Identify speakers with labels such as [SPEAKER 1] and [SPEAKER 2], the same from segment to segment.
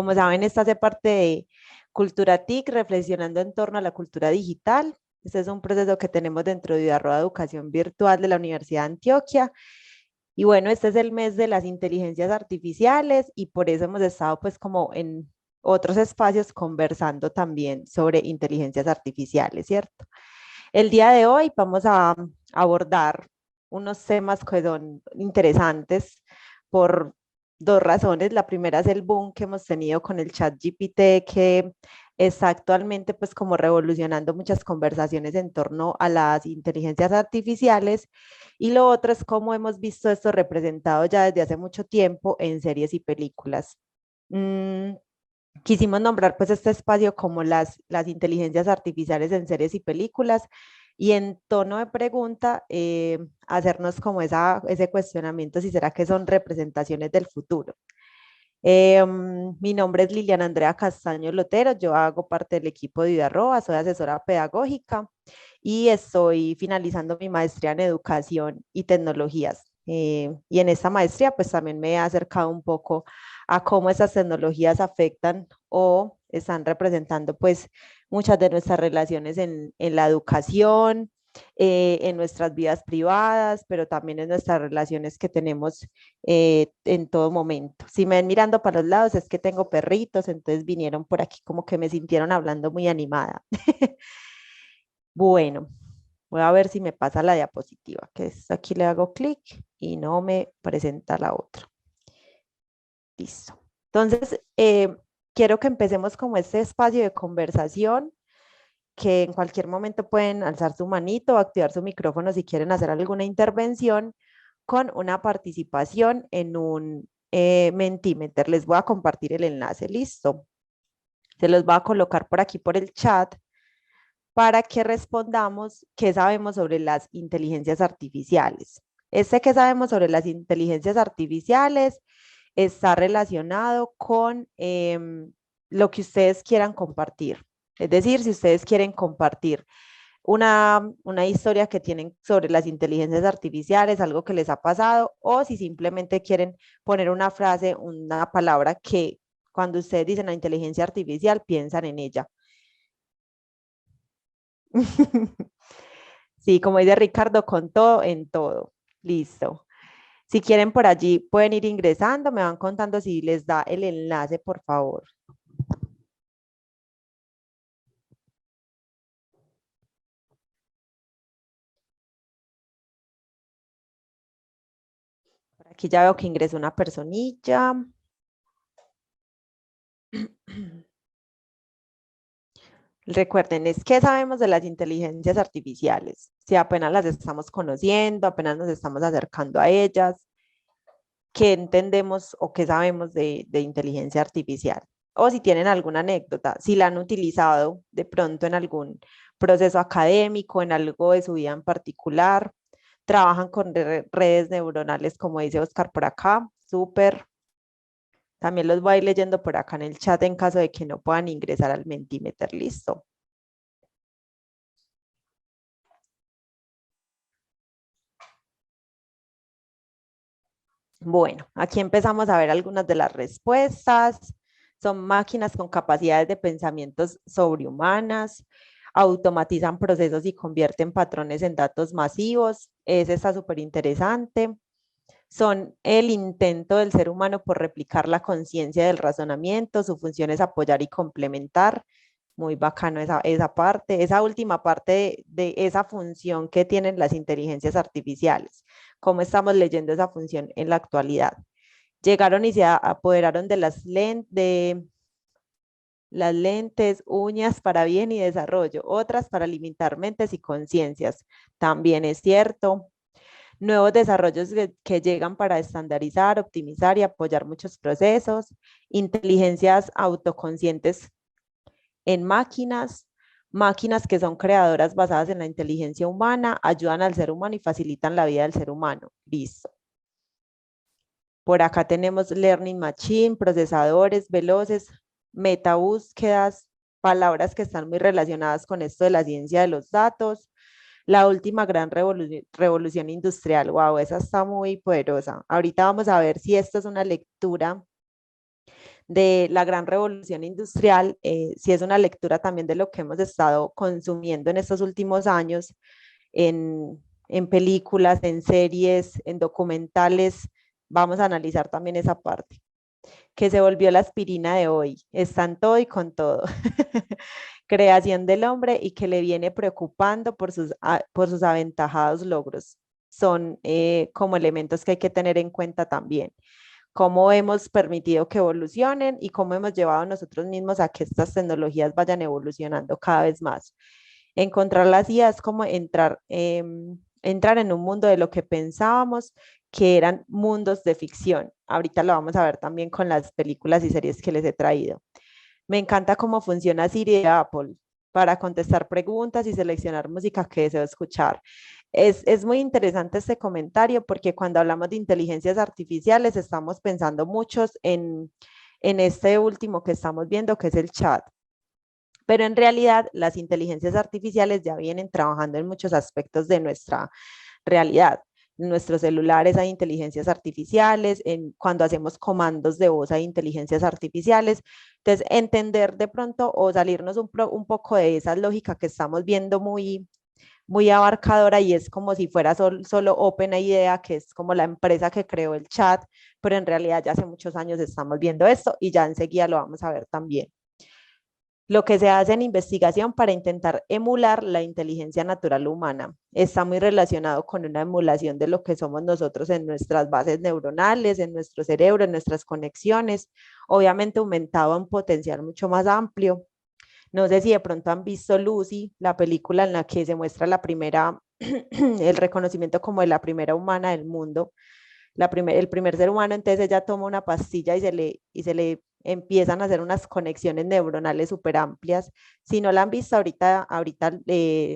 [SPEAKER 1] Como saben, esta hace parte de Cultura TIC, reflexionando en torno a la cultura digital. Este es un proceso que tenemos dentro de Arroba Educación Virtual de la Universidad de Antioquia. Y bueno, este es el mes de las inteligencias artificiales y por eso hemos estado pues como en otros espacios conversando también sobre inteligencias artificiales, ¿cierto? El día de hoy vamos a abordar unos temas que son interesantes por dos razones. La primera es el boom que hemos tenido con el chat GPT, que está actualmente pues como revolucionando muchas conversaciones en torno a las inteligencias artificiales. Y lo otro es cómo hemos visto esto representado ya desde hace mucho tiempo en series y películas. Quisimos nombrar pues este espacio como las inteligencias artificiales en series y películas y en tono de pregunta hacernos como ese cuestionamiento si será que son representaciones del futuro. Mi nombre es Liliana Andrea Castaño Lotero, yo hago parte del equipo de Idarroa, soy asesora pedagógica y estoy finalizando mi maestría en educación y tecnologías. Y en esta maestría pues también me he acercado un poco a cómo esas tecnologías afectan o están representando pues muchas de nuestras relaciones en la educación, en nuestras vidas privadas, pero también en nuestras relaciones que tenemos en todo momento. Si me ven mirando para los lados es que tengo perritos, entonces vinieron por aquí como que me sintieron hablando muy animada. Bueno, voy a ver si me pasa la diapositiva, que es aquí le hago clic y no me presenta la otra. Listo. Entonces, quiero que empecemos como este espacio de conversación, que en cualquier momento pueden alzar su manito o activar su micrófono si quieren hacer alguna intervención con una participación en un Mentimeter. Les voy a compartir el enlace, listo. Se los voy a colocar por aquí por el chat para que respondamos qué sabemos sobre las inteligencias artificiales. Este que sabemos sobre las inteligencias artificiales está relacionado con lo que ustedes quieran compartir. Es decir, si ustedes quieren compartir una historia que tienen sobre las inteligencias artificiales, algo que les ha pasado, o si simplemente quieren poner una frase, una palabra que cuando ustedes dicen la inteligencia artificial, piensan en ella. Sí, como dice Ricardo, con todo en todo. Listo. Si quieren por allí, pueden ir ingresando, me van contando si les da el enlace, por favor. Por aquí ya veo que ingresó una personilla. Recuerden, es que sabemos de las inteligencias artificiales. Si apenas las estamos conociendo, apenas nos estamos acercando a ellas, ¿qué entendemos o qué sabemos de inteligencia artificial? O si tienen alguna anécdota, si la han utilizado de pronto en algún proceso académico, en algo de su vida en particular, trabajan con redes neuronales, como dice Oscar por acá, súper. También los voy a ir leyendo por acá en el chat en caso de que no puedan ingresar al Mentimeter, listo. Bueno, aquí empezamos a ver algunas de las respuestas. Son máquinas con capacidades de pensamientos sobrehumanas, automatizan procesos y convierten patrones en datos masivos. Ese está súper interesante. Son el intento del ser humano por replicar la conciencia del razonamiento. Su función es apoyar y complementar. Muy bacano esa parte, esa última parte de esa función que tienen las inteligencias artificiales. ¿Cómo estamos leyendo esa función en la actualidad? Llegaron y se apoderaron de las lentes, uñas para bien y desarrollo, otras para limitar mentes y conciencias. También es cierto. Nuevos desarrollos que llegan para estandarizar, optimizar y apoyar muchos procesos. Inteligencias autoconscientes en máquinas, máquinas que son creadoras basadas en la inteligencia humana, ayudan al ser humano y facilitan la vida del ser humano. Listo. Por acá tenemos Learning Machine, procesadores veloces, metabúsquedas, palabras que están muy relacionadas con esto de la ciencia de los datos. La última gran revolución industrial, wow, esa está muy poderosa. Ahorita vamos a ver si esto es una lectura de la gran revolución industrial, sí es una lectura también de lo que hemos estado consumiendo en estos últimos años, en películas, en series, en documentales. Vamos a analizar también esa parte, que se volvió la aspirina de hoy. Está en todo y con todo. Creación del hombre y que le viene preocupando por sus aventajados logros. Son como elementos que hay que tener en cuenta también. Cómo hemos permitido que evolucionen y cómo hemos llevado nosotros mismos a que estas tecnologías vayan evolucionando cada vez más. Encontrar las ideas es como entrar en un mundo de lo que pensábamos que eran mundos de ficción. Ahorita lo vamos a ver también con las películas y series que les he traído. Me encanta cómo funciona Siri de Apple para contestar preguntas y seleccionar música que deseo escuchar. Es muy interesante este comentario porque cuando hablamos de inteligencias artificiales estamos pensando muchos en este último que estamos viendo, que es el chat. Pero en realidad las inteligencias artificiales ya vienen trabajando en muchos aspectos de nuestra realidad. En nuestros celulares hay inteligencias artificiales, cuando hacemos comandos de voz hay inteligencias artificiales. Entonces, entender de pronto o salirnos un poco de esa lógica que estamos viendo muy abarcadora y es como si fuera solo OpenAI, que es como la empresa que creó el chat, pero en realidad ya hace muchos años estamos viendo esto y ya enseguida lo vamos a ver también. Lo que se hace en investigación para intentar emular la inteligencia natural humana. Está muy relacionado con una emulación de lo que somos nosotros en nuestras bases neuronales, en nuestro cerebro, en nuestras conexiones, obviamente aumentado a un potencial mucho más amplio. No sé si de pronto han visto Lucy, la película en la que se muestra la primera, el reconocimiento como de la primera humana del mundo, el primer ser humano. Entonces ella toma una pastilla y se le empiezan a hacer unas conexiones neuronales súper amplias. Si no la han visto, ahorita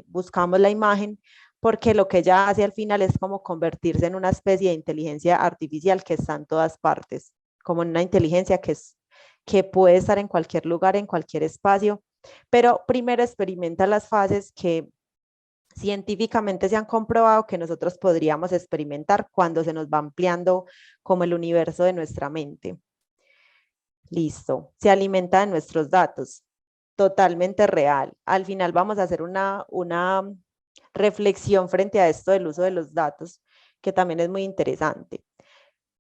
[SPEAKER 1] buscamos la imagen, porque lo que ella hace al final es como convertirse en una especie de inteligencia artificial que está en todas partes, como en una inteligencia que puede estar en cualquier lugar, en cualquier espacio, pero primero experimenta las fases que científicamente se han comprobado que nosotros podríamos experimentar cuando se nos va ampliando como el universo de nuestra mente. Listo. Se alimenta de nuestros datos. Totalmente real. Al final vamos a hacer una reflexión frente a esto del uso de los datos, que también es muy interesante.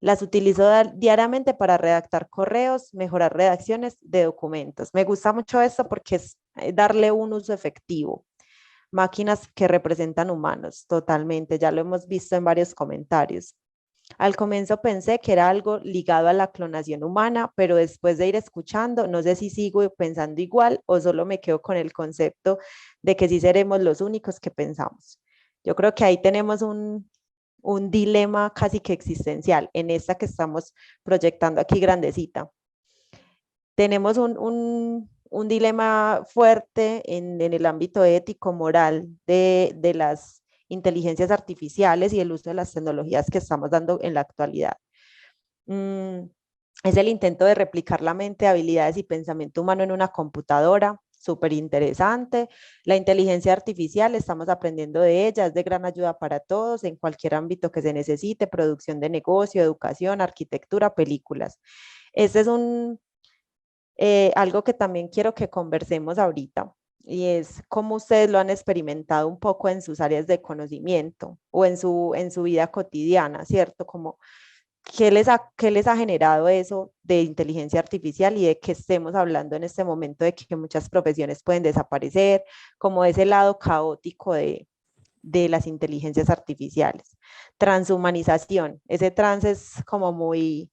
[SPEAKER 1] Las utilizo diariamente para redactar correos, mejorar redacciones de documentos. Me gusta mucho esto porque es darle un uso efectivo. Máquinas que representan humanos, totalmente, ya lo hemos visto en varios comentarios. Al comienzo pensé que era algo ligado a la clonación humana, pero después de ir escuchando, no sé si sigo pensando igual o solo me quedo con el concepto de que sí seremos los únicos que pensamos. Yo creo que ahí tenemos un dilema casi que existencial en esta que estamos proyectando aquí grandecita. Tenemos un dilema fuerte en el ámbito ético, moral de las inteligencias artificiales y el uso de las tecnologías que estamos dando en la actualidad. Es el intento de replicar la mente, habilidades y pensamiento humano en una computadora, súper interesante. La inteligencia artificial, estamos aprendiendo de ella, es de gran ayuda para todos en cualquier ámbito que se necesite, producción de negocio, educación, arquitectura, películas. Este es algo que también quiero que conversemos ahorita y es cómo ustedes lo han experimentado un poco en sus áreas de conocimiento o en su vida cotidiana, ¿cierto? Como qué les ha generado eso de inteligencia artificial y de que estemos hablando en este momento de que muchas profesiones pueden desaparecer, como ese lado caótico de las inteligencias artificiales. Transhumanización, ese trans es como muy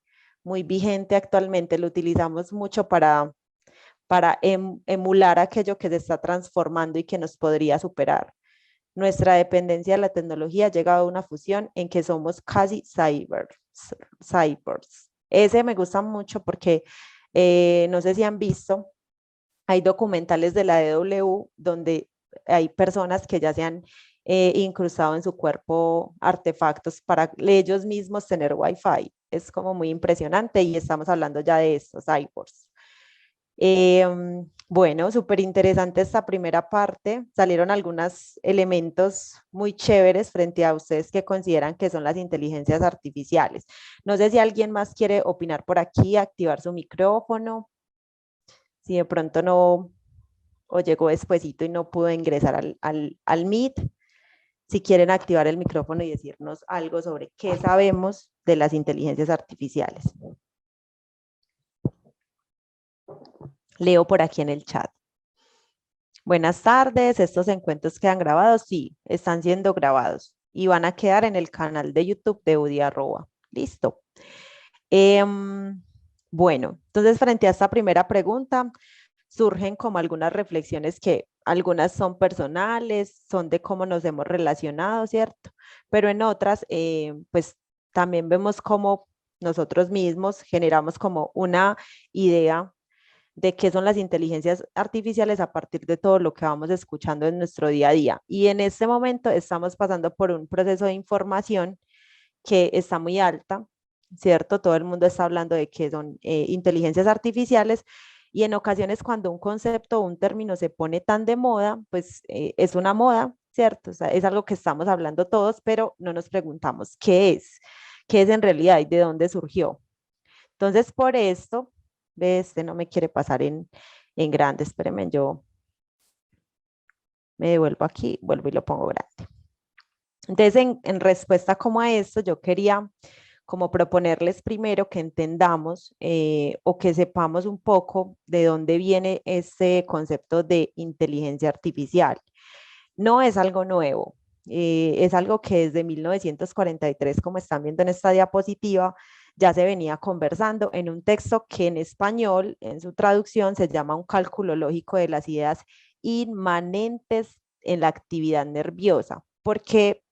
[SPEAKER 1] vigente actualmente, lo utilizamos mucho para emular aquello que se está transformando y que nos podría superar. Nuestra dependencia de la tecnología ha llegado a una fusión en que somos casi cyborgs. Ese me gusta mucho porque no sé si han visto, hay documentales de la DW donde hay personas que ya se han incrustado en su cuerpo artefactos para ellos mismos tener Wi-Fi. Es como muy impresionante y estamos hablando ya de estos cyborgs. Bueno, súper interesante esta primera parte. Salieron algunos elementos muy chéveres frente a ustedes que consideran que son las inteligencias artificiales. No sé si alguien más quiere opinar por aquí, activar su micrófono, si de pronto no, o llegó despuesito y no pudo ingresar al Meet. Si quieren activar el micrófono y decirnos algo sobre qué sabemos de las inteligencias artificiales. Leo por aquí en el chat. Buenas tardes, estos encuentros quedan grabados, sí, están siendo grabados y van a quedar en el canal de YouTube de UDI Arroba. Listo. Bueno, entonces frente a esta primera pregunta, surgen como algunas reflexiones que algunas son personales, son de cómo nos hemos relacionado, ¿cierto? Pero en otras, pues también vemos cómo nosotros mismos generamos como una idea de qué son las inteligencias artificiales a partir de todo lo que vamos escuchando en nuestro día a día. Y en este momento estamos pasando por un proceso de información que está muy alta, ¿cierto? Todo el mundo está hablando de que son inteligencias artificiales y en ocasiones cuando un concepto o un término se pone tan de moda, pues es una moda, ¿cierto? O sea, es algo que estamos hablando todos, pero no nos preguntamos qué es en realidad y de dónde surgió. Entonces, por esto, ve, este no me quiere pasar en grande, espérenme, yo me devuelvo aquí, vuelvo y lo pongo grande. Entonces, en respuesta como a esto, yo quería como proponerles primero que entendamos o que sepamos un poco de dónde viene este concepto de inteligencia artificial. No es algo nuevo, es algo que desde 1943, como están viendo en esta diapositiva, ya se venía conversando en un texto que en español, en su traducción, se llama Un cálculo lógico de las ideas inmanentes en la actividad nerviosa. ¿Por qué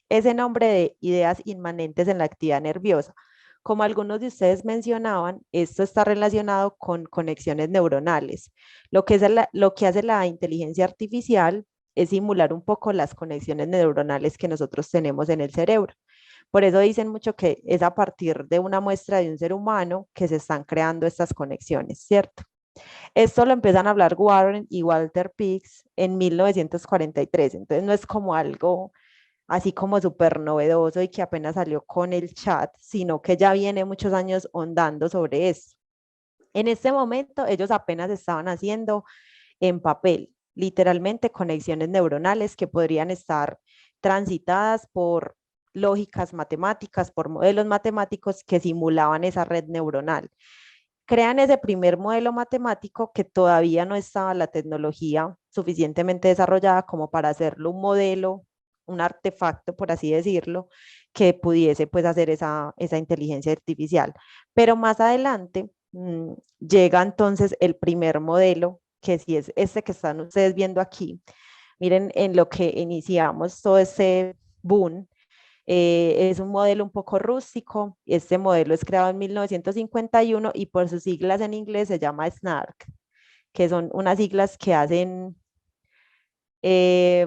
[SPEAKER 1] ese nombre de ideas inmanentes en la actividad nerviosa? Como algunos de ustedes mencionaban, esto está relacionado con conexiones neuronales. Lo que hace la inteligencia artificial es simular un poco las conexiones neuronales que nosotros tenemos en el cerebro. Por eso dicen mucho que es a partir de una muestra de un ser humano que se están creando estas conexiones, ¿cierto? Esto lo empiezan a hablar Warren y Walter Pitts en 1943, entonces no es como algo así como súper novedoso y que apenas salió con el chat, sino que ya viene muchos años ondando sobre eso. En este momento ellos apenas estaban haciendo en papel, literalmente conexiones neuronales que podrían estar transitadas por lógicas matemáticas, por modelos matemáticos que simulaban esa red neuronal. Crean ese primer modelo matemático que todavía no estaba la tecnología suficientemente desarrollada como para hacerlo un modelo, un artefacto, por así decirlo, que pudiese pues hacer esa inteligencia artificial. Pero más adelante llega entonces el primer modelo, que sí es este que están ustedes viendo aquí. Miren en lo que iniciamos todo ese boom. Es un modelo un poco rústico. Este modelo es creado en 1951 y por sus siglas en inglés se llama SNARK, que son unas siglas que hacen, eh,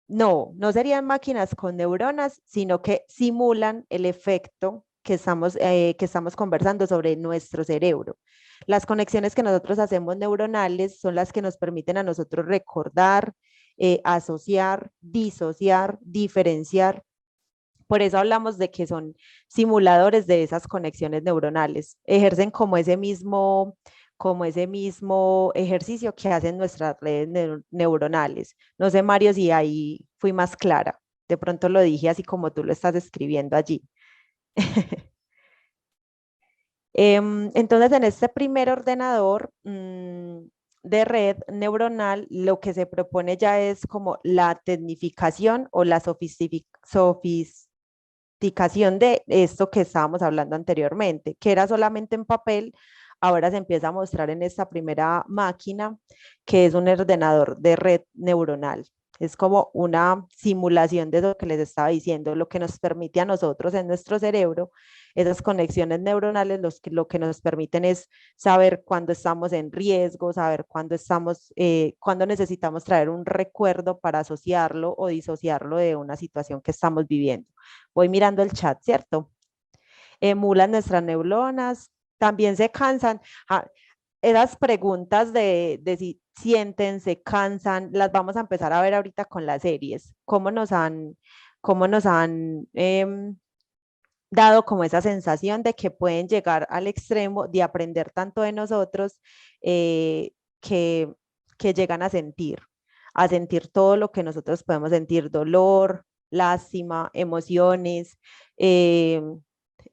[SPEAKER 1] no serían máquinas con neuronas, sino que simulan el efecto que estamos conversando sobre nuestro cerebro. Las conexiones que nosotros hacemos neuronales son las que nos permiten a nosotros recordar, asociar, disociar, diferenciar. Por eso hablamos de que son simuladores de esas conexiones neuronales. Ejercen como ese mismo ejercicio que hacen nuestras redes neuronales. No sé, Mario, si ahí fui más clara. De pronto lo dije así como tú lo estás escribiendo allí. Entonces, en este primer ordenador de red neuronal, lo que se propone ya es como la tecnificación o la sofisticación de esto que estábamos hablando anteriormente, que era solamente en papel, ahora se empieza a mostrar en esta primera máquina, que es un ordenador de red neuronal. Es como una simulación de lo que les estaba diciendo, lo que nos permite a nosotros en nuestro cerebro, esas conexiones neuronales, lo que nos permiten es saber cuándo estamos en riesgo, saber cuándo necesitamos traer un recuerdo para asociarlo o disociarlo de una situación que estamos viviendo. Voy mirando el chat, ¿cierto? Emulan nuestras neuronas, también se cansan. Ah, esas preguntas de si sienten, se cansan, las vamos a empezar a ver ahorita con las series, cómo nos han dado como esa sensación de que pueden llegar al extremo de aprender tanto de nosotros eh, que, que llegan a sentir todo lo que nosotros podemos sentir, dolor, lástima, emociones, eh,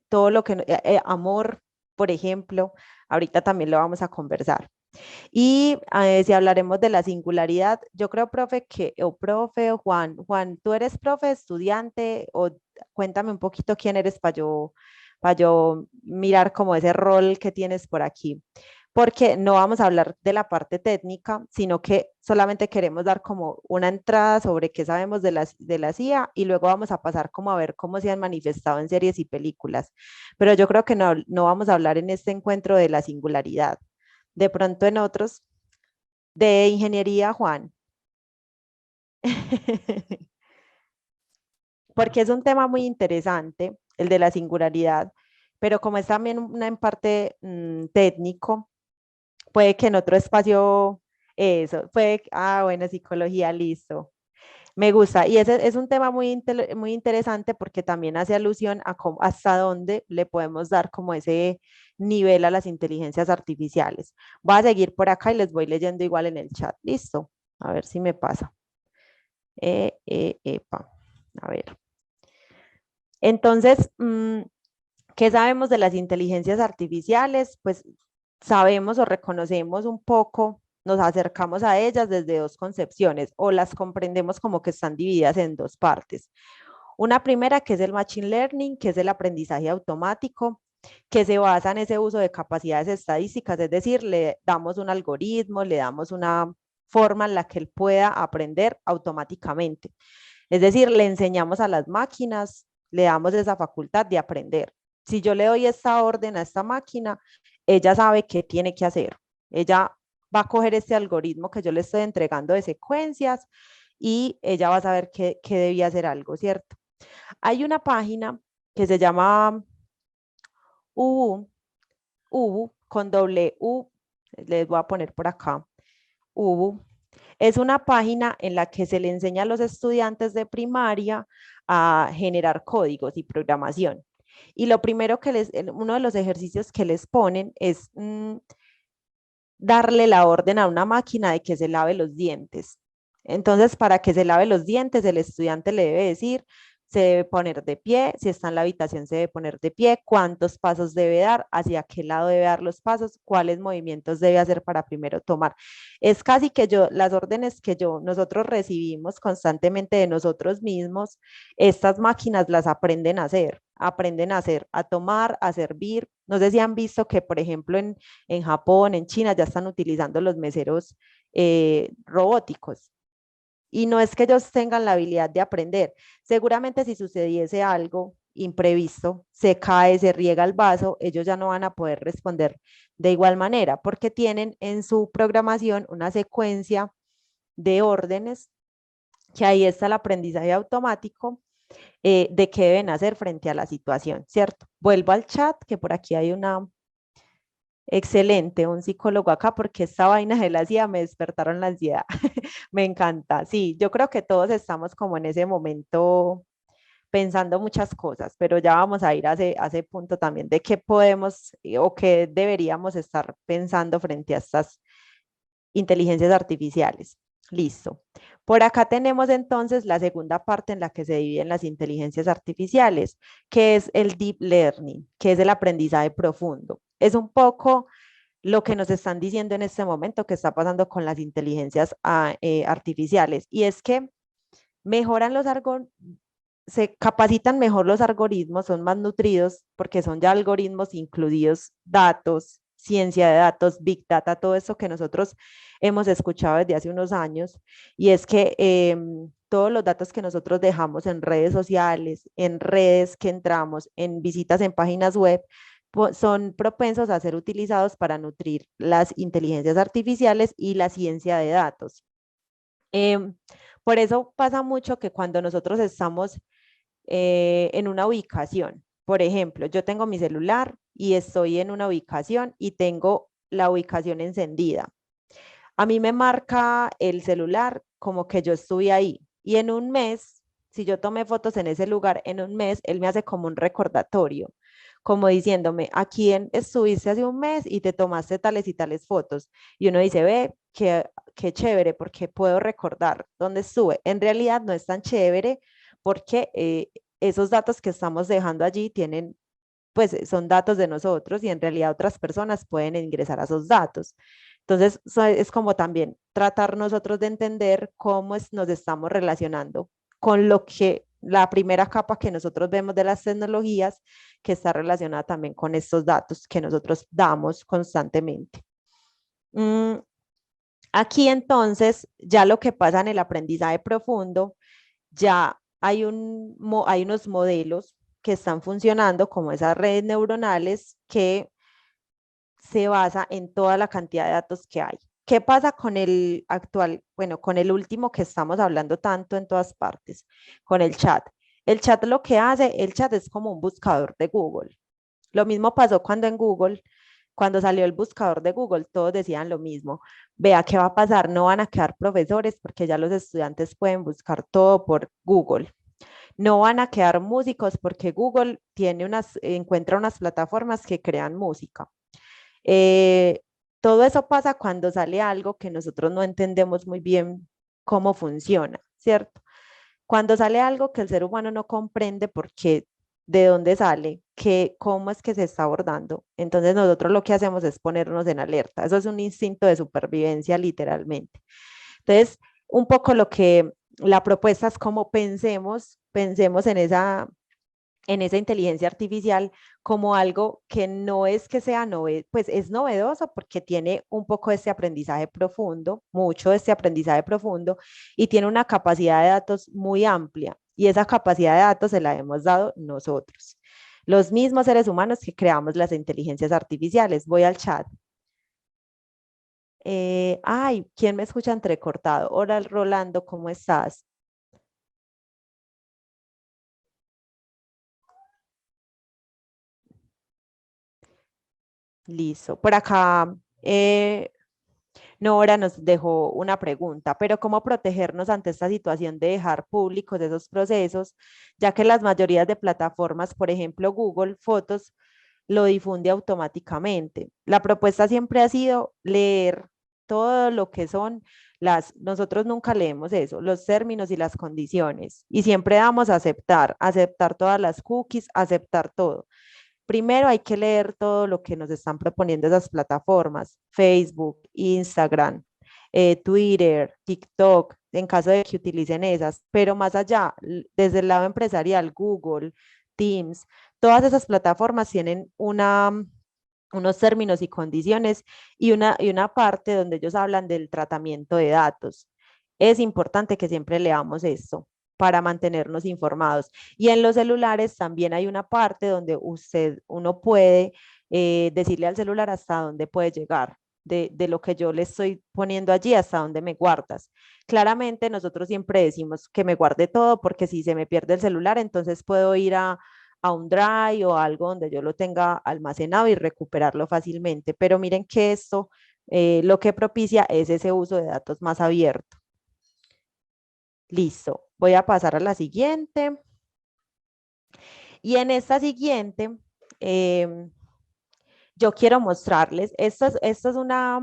[SPEAKER 1] todo lo que, amor, por ejemplo, ahorita también lo vamos a conversar. Y si hablaremos de la singularidad, yo creo, profe, o profe, o Juan, tú eres profe, estudiante, o cuéntame un poquito quién eres para yo mirar como ese rol que tienes por aquí. Porque no vamos a hablar de la parte técnica, sino que solamente queremos dar como una entrada sobre qué sabemos de la CIA y luego vamos a pasar como a ver cómo se han manifestado en series y películas. Pero yo creo que no vamos a hablar en este encuentro de la singularidad. De pronto en otros, de ingeniería, Juan, porque es un tema muy interesante, el de la singularidad, pero como es también una en parte técnico, puede que en otro espacio, eso, bueno, psicología, listo. Me gusta, y ese es un tema muy interesante porque también hace alusión a hasta dónde le podemos dar como ese nivel a las inteligencias artificiales. Voy a seguir por acá y les voy leyendo igual en el chat. Listo. A ver si me pasa. Epa. A ver. Entonces, ¿qué sabemos de las inteligencias artificiales? Pues sabemos o reconocemos un poco, nos acercamos a ellas desde dos concepciones o las comprendemos como que están divididas en dos partes. Una primera que es el machine learning, que es el aprendizaje automático, que se basa en ese uso de capacidades estadísticas, es decir, le damos un algoritmo, le damos una forma en la que él pueda aprender automáticamente. Es decir, le enseñamos a las máquinas, le damos esa facultad de aprender. Si yo le doy esta orden a esta máquina, ella sabe qué tiene que hacer. Ella va a coger este algoritmo que yo le estoy entregando de secuencias y ella va a saber que debía hacer algo, ¿cierto? Hay una página que se llama UU, UU con doble U, les voy a poner por acá, UU. Es una página en la que se le enseña a los estudiantes de primaria a generar códigos y programación. Y lo primero uno de los ejercicios que les ponen es darle la orden a una máquina de que se lave los dientes. Entonces, para que se lave los dientes, el estudiante le debe decir, se debe poner de pie, si está en la habitación se debe poner de pie, cuántos pasos debe dar, hacia qué lado debe dar los pasos, cuáles movimientos debe hacer para primero tomar. Es casi que las órdenes que nosotros recibimos constantemente de nosotros mismos, estas máquinas las aprenden a hacer, a tomar, a servir. No sé si han visto que, por ejemplo, en Japón, en China, ya están utilizando los meseros robóticos. Y no es que ellos tengan la habilidad de aprender. Seguramente si sucediese algo imprevisto, se cae, se riega el vaso, ellos ya no van a poder responder de igual manera porque tienen en su programación una secuencia de órdenes que ahí está el aprendizaje automático de qué deben hacer frente a la situación, ¿cierto? Vuelvo al chat, que por aquí hay una excelente, un psicólogo acá, porque esta vaina de la CIA me despertaron la ansiedad. Me encanta. Sí, yo creo que todos estamos como en ese momento pensando muchas cosas, pero ya vamos a ir a ese punto también de qué podemos o qué deberíamos estar pensando frente a estas inteligencias artificiales. Listo. Por acá tenemos entonces la segunda parte en la que se dividen las inteligencias artificiales, que es el deep learning, que es el aprendizaje profundo. Es un poco lo que nos están diciendo en este momento que está pasando con las inteligencias artificiales, y es que mejoran se capacitan mejor los algoritmos, son más nutridos porque son ya algoritmos incluidos datos, ciencia de datos, big data, todo eso que nosotros hemos escuchado desde hace unos años. Y es que todos los datos que nosotros dejamos en redes sociales, en redes que entramos, en visitas en páginas web, son propensos a ser utilizados para nutrir las inteligencias artificiales y la ciencia de datos. Por eso pasa mucho que cuando nosotros estamos en una ubicación, por ejemplo, yo tengo mi celular y estoy en una ubicación y tengo la ubicación encendida. A mí me marca el celular como que yo estuve ahí y en un mes, si yo tomé fotos en ese lugar, en un mes él me hace como un recordatorio, como diciéndome, aquí estuviste hace un mes y te tomaste tales y tales fotos. Y uno dice, ve, qué chévere, porque puedo recordar dónde estuve. En realidad no es tan chévere porque esos datos que estamos dejando allí tienen, pues son datos de nosotros y en realidad otras personas pueden ingresar a esos datos. Entonces, es como también tratar nosotros de entender cómo nos estamos relacionando con lo que la primera capa que nosotros vemos de las tecnologías, que está relacionada también con estos datos que nosotros damos constantemente. Aquí entonces, ya lo que pasa en el aprendizaje profundo, ya hay unos modelos que están funcionando como esas redes neuronales que se basa en toda la cantidad de datos que hay. ¿Qué pasa con el actual, bueno, con el último que estamos hablando tanto en todas partes, con el chat? El chat lo que hace, el chat es como un buscador de Google. Lo mismo pasó cuando en Google, cuando salió el buscador de Google, todos decían lo mismo. Vea qué va a pasar, no van a quedar profesores porque ya los estudiantes pueden buscar todo por Google. No van a quedar músicos porque Google encuentra unas plataformas que crean música. Eh, Todo eso pasa cuando sale algo que nosotros no entendemos muy bien cómo funciona, ¿cierto? Cuando sale algo que el ser humano no comprende por qué, de dónde sale, cómo es que se está abordando. Entonces nosotros lo que hacemos es ponernos en alerta. Eso es un instinto de supervivencia literalmente. Entonces, un poco lo que la propuesta es como pensemos en esa inteligencia artificial como algo que no es que sea pues es novedoso porque tiene un poco de este aprendizaje profundo, mucho de este aprendizaje profundo y tiene una capacidad de datos muy amplia y esa capacidad de datos se la hemos dado nosotros, los mismos seres humanos que creamos las inteligencias artificiales. Voy al chat. Ay, ¿quién me escucha entrecortado? Hola, Rolando, ¿cómo estás? Listo. Por acá, Nora nos dejó una pregunta, pero ¿cómo protegernos ante esta situación de dejar públicos esos procesos, ya que las mayorías de plataformas, por ejemplo Google Fotos, lo difunde automáticamente? La propuesta siempre ha sido leer todo lo que son nosotros nunca leemos eso, los términos y las condiciones, y siempre damos a aceptar, aceptar todas las cookies, aceptar todo. Primero hay que leer todo lo que nos están proponiendo esas plataformas, Facebook, Instagram, Twitter, TikTok, en caso de que utilicen esas, pero más allá, desde el lado empresarial, Google, Teams, todas esas plataformas tienen unos términos y condiciones y una parte donde ellos hablan del tratamiento de datos. Es importante que siempre leamos esto para mantenernos informados. Y en los celulares también hay una parte donde uno puede decirle al celular hasta dónde puede llegar, de lo que yo le estoy poniendo allí, hasta dónde me guardas. Claramente nosotros siempre decimos que me guarde todo porque si se me pierde el celular, entonces puedo ir a un drive o algo donde yo lo tenga almacenado y recuperarlo fácilmente. Pero miren que esto lo que propicia es ese uso de datos más abierto. Listo, voy a pasar a la siguiente. Y en esta siguiente, eh, yo quiero mostrarles, esto es una,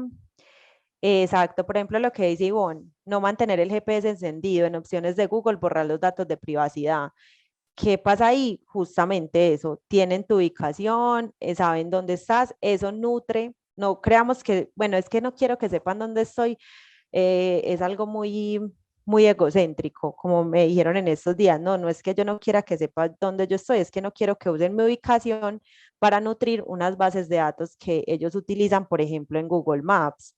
[SPEAKER 1] exacto, por ejemplo, lo que dice Ivonne, no mantener el GPS encendido en opciones de Google, borrar los datos de privacidad. ¿Qué pasa ahí? Justamente eso, tienen tu ubicación, saben dónde estás, eso nutre, no creamos que, bueno, es que no quiero que sepan dónde estoy, es algo muy egocéntrico, como me dijeron en estos días, no, no es que yo no quiera que sepan dónde yo estoy, es que no quiero que usen mi ubicación para nutrir unas bases de datos que ellos utilizan, por ejemplo, en Google Maps.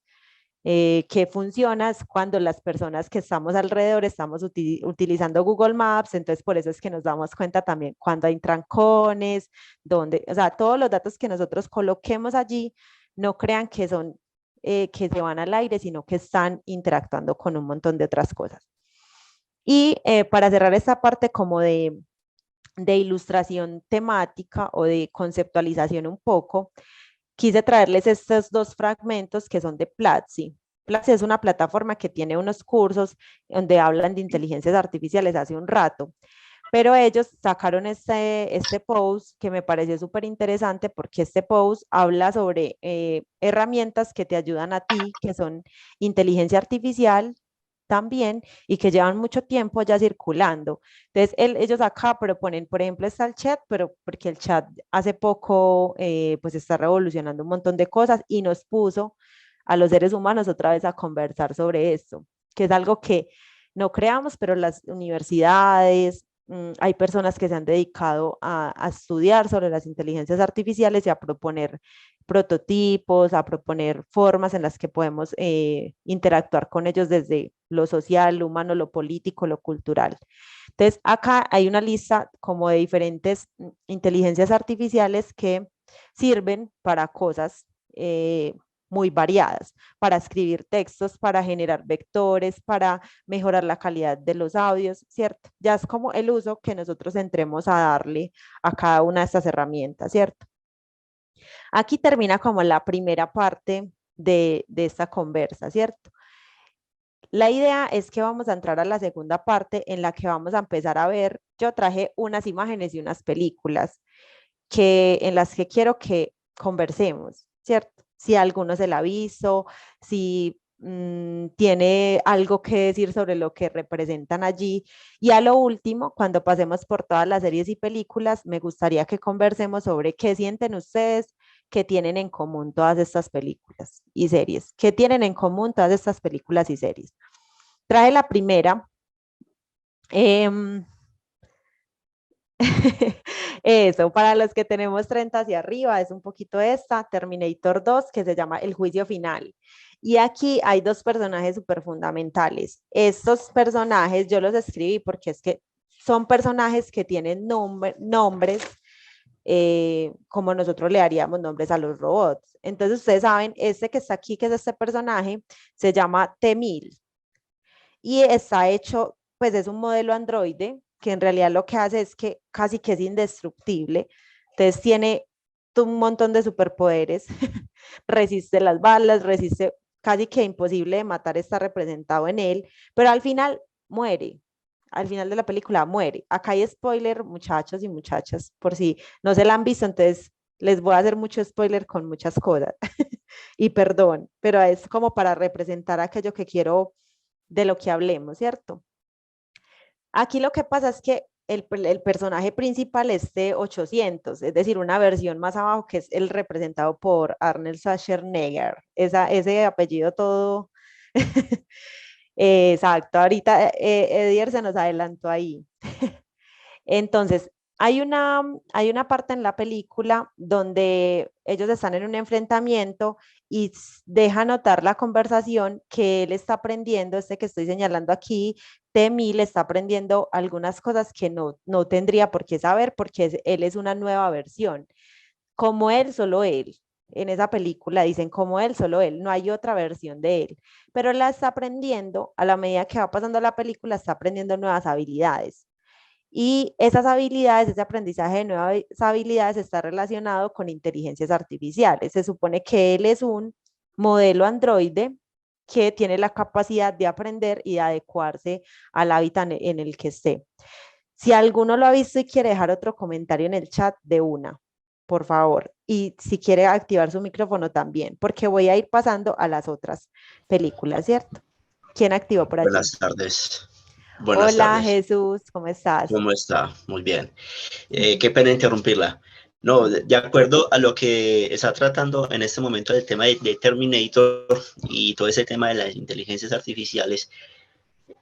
[SPEAKER 1] Que funciona es cuando las personas que estamos alrededor estamos utilizando Google Maps, entonces por eso es que nos damos cuenta también cuando hay trancones, donde, o sea, todos los datos que nosotros coloquemos allí, no crean que son, que se van al aire, sino que están interactuando con un montón de otras cosas. Y para cerrar esta parte como de ilustración temática o de conceptualización un poco, quise traerles estos dos fragmentos que son de Platzi. Platzi es una plataforma que tiene unos cursos donde hablan de inteligencias artificiales hace un rato, pero ellos sacaron este post que me pareció súper interesante porque este post habla sobre herramientas que te ayudan a ti, que son inteligencia artificial también y que llevan mucho tiempo ya circulando. Entonces, ellos acá proponen, por ejemplo, está el chat, pero porque el chat hace poco pues está revolucionando un montón de cosas y nos puso a los seres humanos otra vez a conversar sobre esto, que es algo que no creamos, pero las universidades, hay personas que se han dedicado a estudiar sobre las inteligencias artificiales y a proponer prototipos, a proponer formas en las que podemos interactuar con ellos desde lo social, lo humano, lo político, lo cultural. Entonces, acá hay una lista como de diferentes inteligencias artificiales que sirven para cosas muy variadas, para escribir textos, para generar vectores, para mejorar la calidad de los audios, ¿cierto? Ya es como el uso que nosotros entremos a darle a cada una de estas herramientas, ¿cierto? Aquí termina como la primera parte de esta conversa, ¿cierto? La idea es que vamos a entrar a la segunda parte en la que vamos a empezar a ver, yo traje unas imágenes y unas películas en las que quiero que conversemos, ¿cierto? Si alguno se la ha visto, si tiene algo que decir sobre lo que representan allí. Y a lo último, cuando pasemos por todas las series y películas, me gustaría que conversemos sobre qué sienten ustedes que tienen en común todas estas películas y series. ¿Qué tienen en común todas estas películas y series? Trae la primera. Eh, Eso, para los que tenemos 30 hacia arriba, es un poquito esta, Terminator 2, que se llama El Juicio Final. Y aquí hay dos personajes súper fundamentales. Estos personajes yo los escribí porque es que son personajes que tienen nombres como nosotros le daríamos nombres a los robots. Entonces ustedes saben, este que está aquí, que es este personaje, se llama T-1000 y está hecho, pues es un modelo androide que en realidad lo que hace es que casi que es indestructible. Entonces tiene un montón de superpoderes, resiste las balas, resiste casi que imposible de matar, está representado en él, pero al final muere. Al final de la película muere. Acá hay spoiler, muchachos y muchachas, por si no se la han visto, entonces les voy a hacer mucho spoiler con muchas cosas. Y perdón, pero es como para representar aquello que quiero de lo que hablemos, ¿cierto? Aquí lo que pasa es que el personaje principal es de 800, es decir, una versión más abajo que es el representado por Arnold Schwarzenegger. Ese apellido todo. Exacto, ahorita Edier se nos adelantó ahí. Entonces, hay una parte en la película donde ellos están en un enfrentamiento y deja notar la conversación que él está aprendiendo, este que estoy señalando aquí, Temi le está aprendiendo algunas cosas que no tendría por qué saber porque él es una nueva versión. Como él, solo él. En esa película dicen como él, solo él, no hay otra versión de él, pero la está aprendiendo a la medida que va pasando la película, está aprendiendo nuevas habilidades. Y esas habilidades, ese aprendizaje de nuevas habilidades está relacionado con inteligencias artificiales. Se supone que él es un modelo androide que tiene la capacidad de aprender y de adecuarse al hábitat en el que esté. Si alguno lo ha visto y quiere dejar otro comentario en el chat, de una, por favor. Y si quiere activar su micrófono también, porque voy a ir pasando a las otras películas, ¿cierto? ¿Quién activó por allí?
[SPEAKER 2] Buenas tardes. Buenas
[SPEAKER 1] Hola
[SPEAKER 2] tardes.
[SPEAKER 1] Jesús, ¿cómo estás?
[SPEAKER 2] ¿Cómo está? Muy bien. Qué pena interrumpirla. No, de acuerdo a lo que está tratando en este momento del tema de Terminator y todo ese tema de las inteligencias artificiales,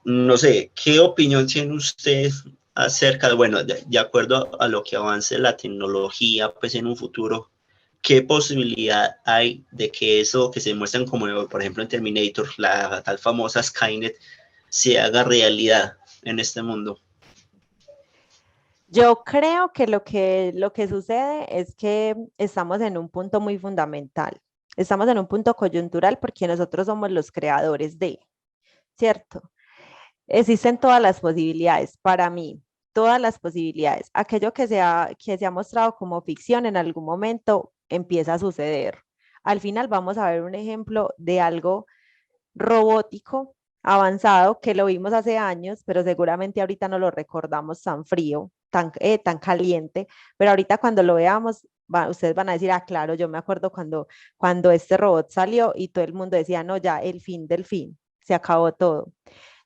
[SPEAKER 2] no sé, ¿qué opinión tiene usted acerca de, bueno, de acuerdo a lo que avance la tecnología, pues en un futuro, qué posibilidad hay de que eso que se muestran como, por ejemplo, en Terminator, la tal famosa Skynet, se haga realidad en este mundo?
[SPEAKER 1] Yo creo que lo que sucede es que estamos en un punto muy fundamental. Estamos en un punto coyuntural porque nosotros somos los creadores de, ¿cierto? Existen todas las posibilidades para mí, todas las posibilidades. Aquello que se ha mostrado como ficción en algún momento empieza a suceder. al final vamos a ver un ejemplo de algo robótico, avanzado, que lo vimos hace años, pero seguramente ahorita no lo recordamos tan frío, tan caliente, pero ahorita cuando lo veamos, ustedes van a decir, ah, claro, yo me acuerdo cuando este robot salió y todo el mundo decía, no, ya, el fin del fin, se acabó todo.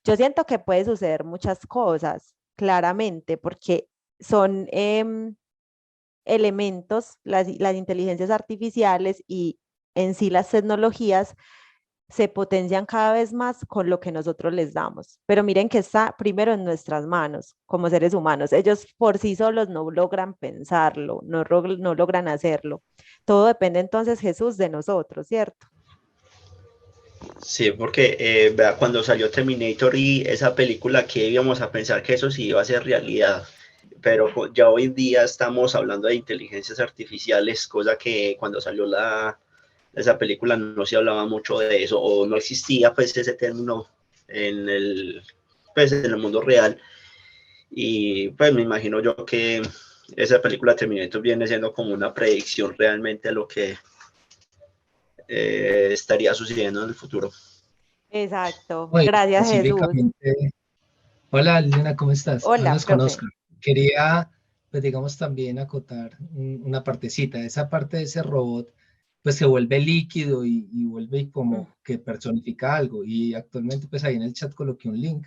[SPEAKER 1] Yo siento que puede suceder muchas cosas, claramente, porque son elementos, las inteligencias artificiales y en sí las tecnologías se potencian cada vez más con lo que nosotros les damos. Pero miren que está primero en nuestras manos como seres humanos. Ellos por sí solos no logran pensarlo, no logran hacerlo. Todo depende entonces, Jesús, de nosotros, ¿cierto?
[SPEAKER 2] Sí, porque vea, cuando salió Terminator y esa película, que íbamos a pensar que eso sí iba a ser realidad, pero ya hoy en día estamos hablando de inteligencias artificiales, cosa que cuando salió esa película no se hablaba mucho de eso, o no existía pues ese término en en el mundo real, y pues me imagino yo que esa película Terminator viene siendo como una predicción realmente a lo que estaría sucediendo en el futuro.
[SPEAKER 1] Exacto.
[SPEAKER 3] Bueno,
[SPEAKER 1] Gracias, Jesús.
[SPEAKER 3] específicamente, hola Lina, ¿cómo estás?
[SPEAKER 1] Hola,
[SPEAKER 3] Hablas con
[SPEAKER 1] profe.
[SPEAKER 3] Oscar. Quería, pues digamos, también acotar una partecita. Esa parte de ese robot, pues se vuelve líquido y vuelve
[SPEAKER 1] Mm.
[SPEAKER 3] como que personifica algo. Y actualmente, pues ahí en el chat coloqué un link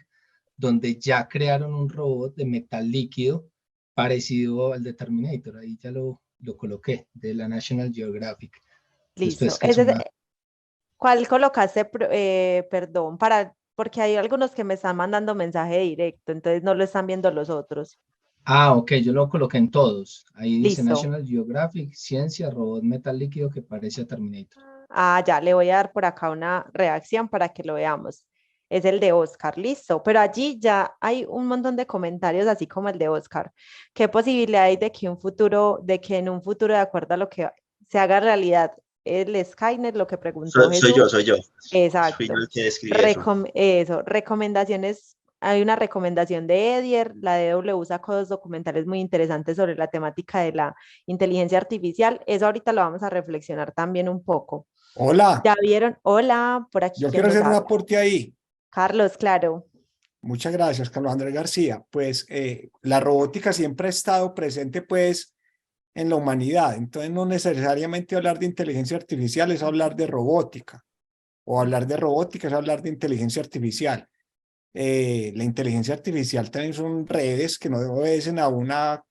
[SPEAKER 3] donde ya crearon un robot de metal líquido parecido al de Terminator. Ahí ya lo coloqué, de la National Geographic.
[SPEAKER 1] Listo.
[SPEAKER 3] Después que es una...
[SPEAKER 1] ¿Cuál colocaste, perdón, porque hay algunos que me están mandando mensaje directo, entonces no lo están viendo los otros.
[SPEAKER 3] Ah, ok, yo lo coloqué en todos. Ahí dice
[SPEAKER 1] Listo.
[SPEAKER 3] National Geographic, ciencia, robot metal líquido que parece a Terminator.
[SPEAKER 1] Ah, ya, le voy a dar por acá una reacción para que lo veamos. Es el de Oscar, listo. Pero allí ya hay un montón de comentarios, así como el de Oscar. ¿Qué posibilidad hay de que de que en un futuro, de acuerdo a lo que se haga realidad el Skynet, lo que preguntó Jesús?
[SPEAKER 2] Soy yo. Fui yo
[SPEAKER 1] Exacto.
[SPEAKER 2] el que escribí eso.
[SPEAKER 1] Eso, recomendaciones. Hay una recomendación de Edier, la de W sacó dos documentales muy interesantes sobre la temática de la inteligencia artificial. Eso ahorita lo vamos a reflexionar también un poco.
[SPEAKER 4] Hola,
[SPEAKER 1] ¿Ya vieron? Hola, por aquí,
[SPEAKER 4] yo
[SPEAKER 1] ¿quién
[SPEAKER 4] quiero
[SPEAKER 1] nos
[SPEAKER 4] hacer un
[SPEAKER 1] habla?
[SPEAKER 4] aporte ahí.
[SPEAKER 1] Carlos, claro.
[SPEAKER 4] Muchas gracias, Carlos Andrés García. Pues la robótica siempre ha estado presente pues en la humanidad. Entonces no necesariamente hablar de inteligencia artificial es hablar de robótica o hablar de robótica es hablar de inteligencia artificial. La inteligencia artificial también son redes que no obedecen a una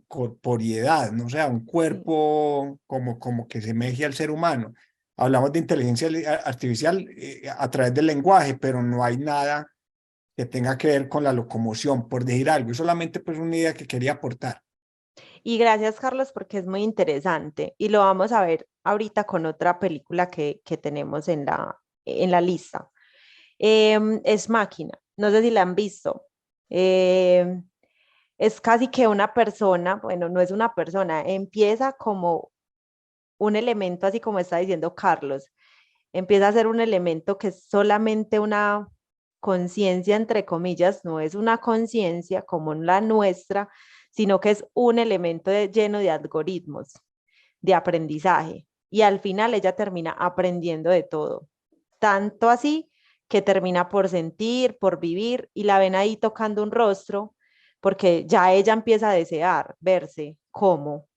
[SPEAKER 4] corporeidad, ¿no? O sea, un
[SPEAKER 1] Sí.
[SPEAKER 4] cuerpo como que semeje al ser humano. Hablamos de inteligencia artificial a través del lenguaje, pero no hay nada que tenga que ver con la locomoción, por decir algo. Es solamente pues una idea que quería aportar.
[SPEAKER 1] Y gracias, Carlos, porque es muy interesante. Y lo vamos a ver ahorita con otra película que tenemos en la lista. Es Máquina. No sé si la han visto. Em, es casi que una persona, bueno, no es una persona, empieza como un elemento, así como está diciendo Carlos, empieza a ser un elemento que es solamente una conciencia, entre comillas, no es una conciencia como la nuestra, sino que es un elemento lleno de algoritmos, de aprendizaje. Y al final ella termina aprendiendo de todo. Tanto así que termina por sentir, por vivir, y la ven ahí tocando un rostro, porque ya ella empieza a desear verse como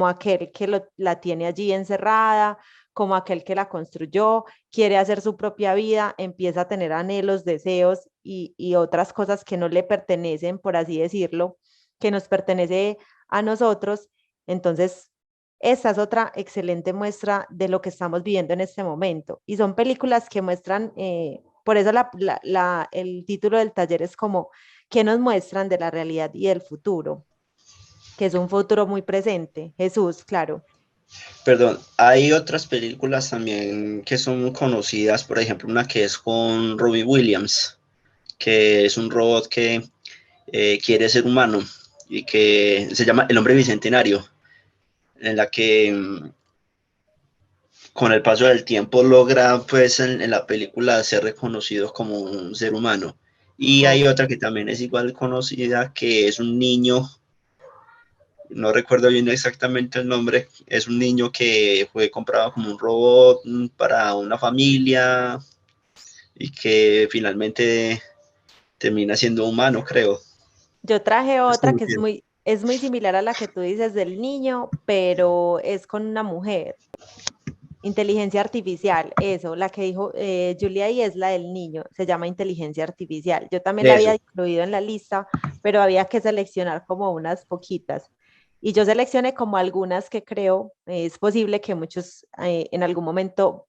[SPEAKER 1] aquel que la tiene allí encerrada, como aquel que la construyó, quiere hacer su propia vida, empieza a tener anhelos, deseos y otras cosas que no le pertenecen, por así decirlo, que nos pertenece a nosotros. Entonces, esta es otra excelente muestra de lo que estamos viviendo en este momento. Y son películas que muestran, por eso el título del taller es como, ¿qué nos muestran de la realidad y del futuro? Que es un futuro muy presente. Jesús, claro.
[SPEAKER 2] Perdón, hay otras películas también que son conocidas, por ejemplo, una que es con Robin Williams, que es un robot que quiere ser humano y que se llama El Hombre Bicentenario, en la que con el paso del tiempo logra, pues, en la película ser reconocido como un ser humano. Y hay
[SPEAKER 1] Ok.
[SPEAKER 2] otra que también es igual conocida, que es un niño no recuerdo bien exactamente el nombre, es un niño que fue comprado como un robot para una familia y que finalmente termina siendo humano, creo.
[SPEAKER 1] Yo traje
[SPEAKER 2] Estoy
[SPEAKER 1] otra
[SPEAKER 2] muy
[SPEAKER 1] que
[SPEAKER 2] bien.
[SPEAKER 1] es muy similar a la que tú dices del niño, pero es con una mujer. Inteligencia artificial, eso, la que dijo Julia y es la del niño, se llama inteligencia artificial. Yo también la había
[SPEAKER 2] Eso.
[SPEAKER 1] incluido en la lista, pero había que seleccionar como unas poquitas. Y yo seleccioné como algunas que creo es posible que muchos en algún momento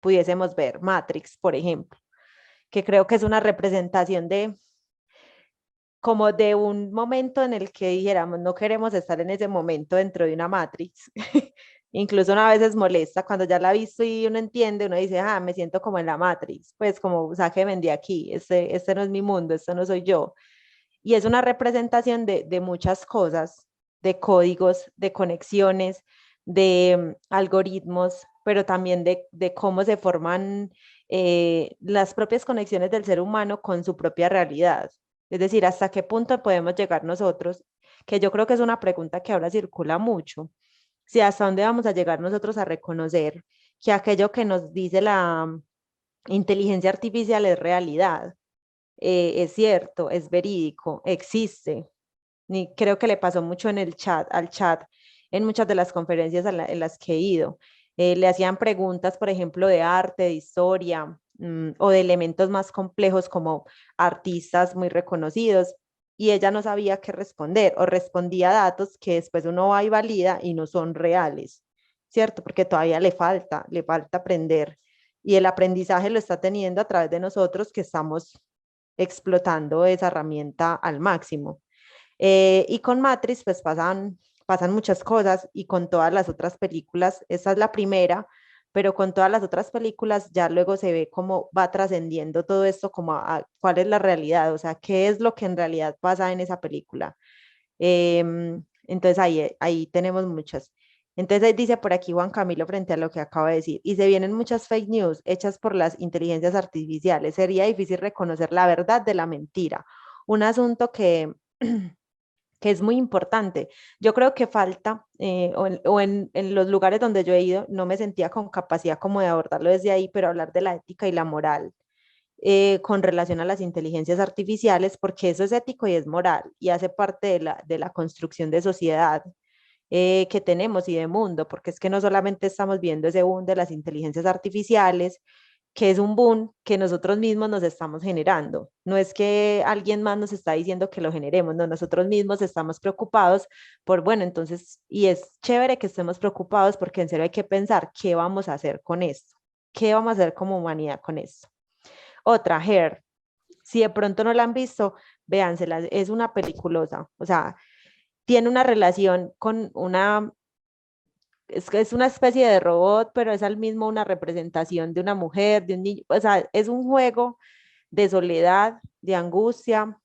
[SPEAKER 1] pudiésemos ver. Matrix, por ejemplo, que creo que es una representación de como de un momento en el que dijéramos, no queremos estar en ese momento dentro de una Matrix. Incluso una vez es molesta cuando ya la ha visto y uno entiende, uno dice, ah, me siento como en la Matrix, pues como sáquenme de aquí, este no es mi mundo, esto no soy yo. Y es una representación de muchas cosas, de códigos, de conexiones, de algoritmos, pero también de cómo se forman las propias conexiones del ser humano con su propia realidad. Es decir, hasta qué punto podemos llegar nosotros, que yo creo que es una pregunta que ahora circula mucho. Si hasta dónde vamos a llegar nosotros a reconocer que aquello que nos dice la inteligencia artificial es realidad, es cierto, es verídico, existe. Y creo que le pasó mucho en el chat, al chat, en muchas de las conferencias en las que he ido. Le hacían preguntas, por ejemplo, de arte, de historia, o de elementos más complejos como artistas muy reconocidos, y ella no sabía qué responder, o respondía datos que después uno va y valida y no son reales, ¿cierto? Porque todavía le falta aprender, y el aprendizaje lo está teniendo a través de nosotros que estamos explotando esa herramienta al máximo. Y con Matrix pues pasan muchas cosas y con todas las otras películas, esta es la primera, pero con todas las otras películas ya luego se ve cómo va trascendiendo todo esto, como cuál es la realidad, o sea, qué es lo que en realidad pasa en esa película. Entonces ahí tenemos muchas. Entonces ahí dice por aquí Juan Camilo frente a lo que acaba de decir, y se vienen muchas fake news hechas por las inteligencias artificiales. Sería difícil reconocer la verdad de la mentira. Un asunto que es muy importante. Yo creo que falta, en los lugares donde yo he ido, no me sentía con capacidad como de abordarlo desde ahí, pero hablar de la ética y la moral con relación a las inteligencias artificiales, porque eso es ético y es moral y hace parte de la construcción de sociedad que tenemos y de mundo, porque es que no solamente estamos viendo ese boom de las inteligencias artificiales, que es un boom que nosotros mismos nos estamos generando. No es que alguien más nos está diciendo que lo generemos, no, nosotros mismos estamos preocupados por, bueno, entonces, y es chévere que estemos preocupados porque en serio hay que pensar qué vamos a hacer con esto, qué vamos a hacer como humanidad con esto. Otra, Her, si de pronto no la han visto, véansela, es una peliculosa, o sea, tiene una relación con una es que es una especie de robot, pero es al mismo una representación de una mujer, de un niño, o sea, es un juego de soledad, de angustia,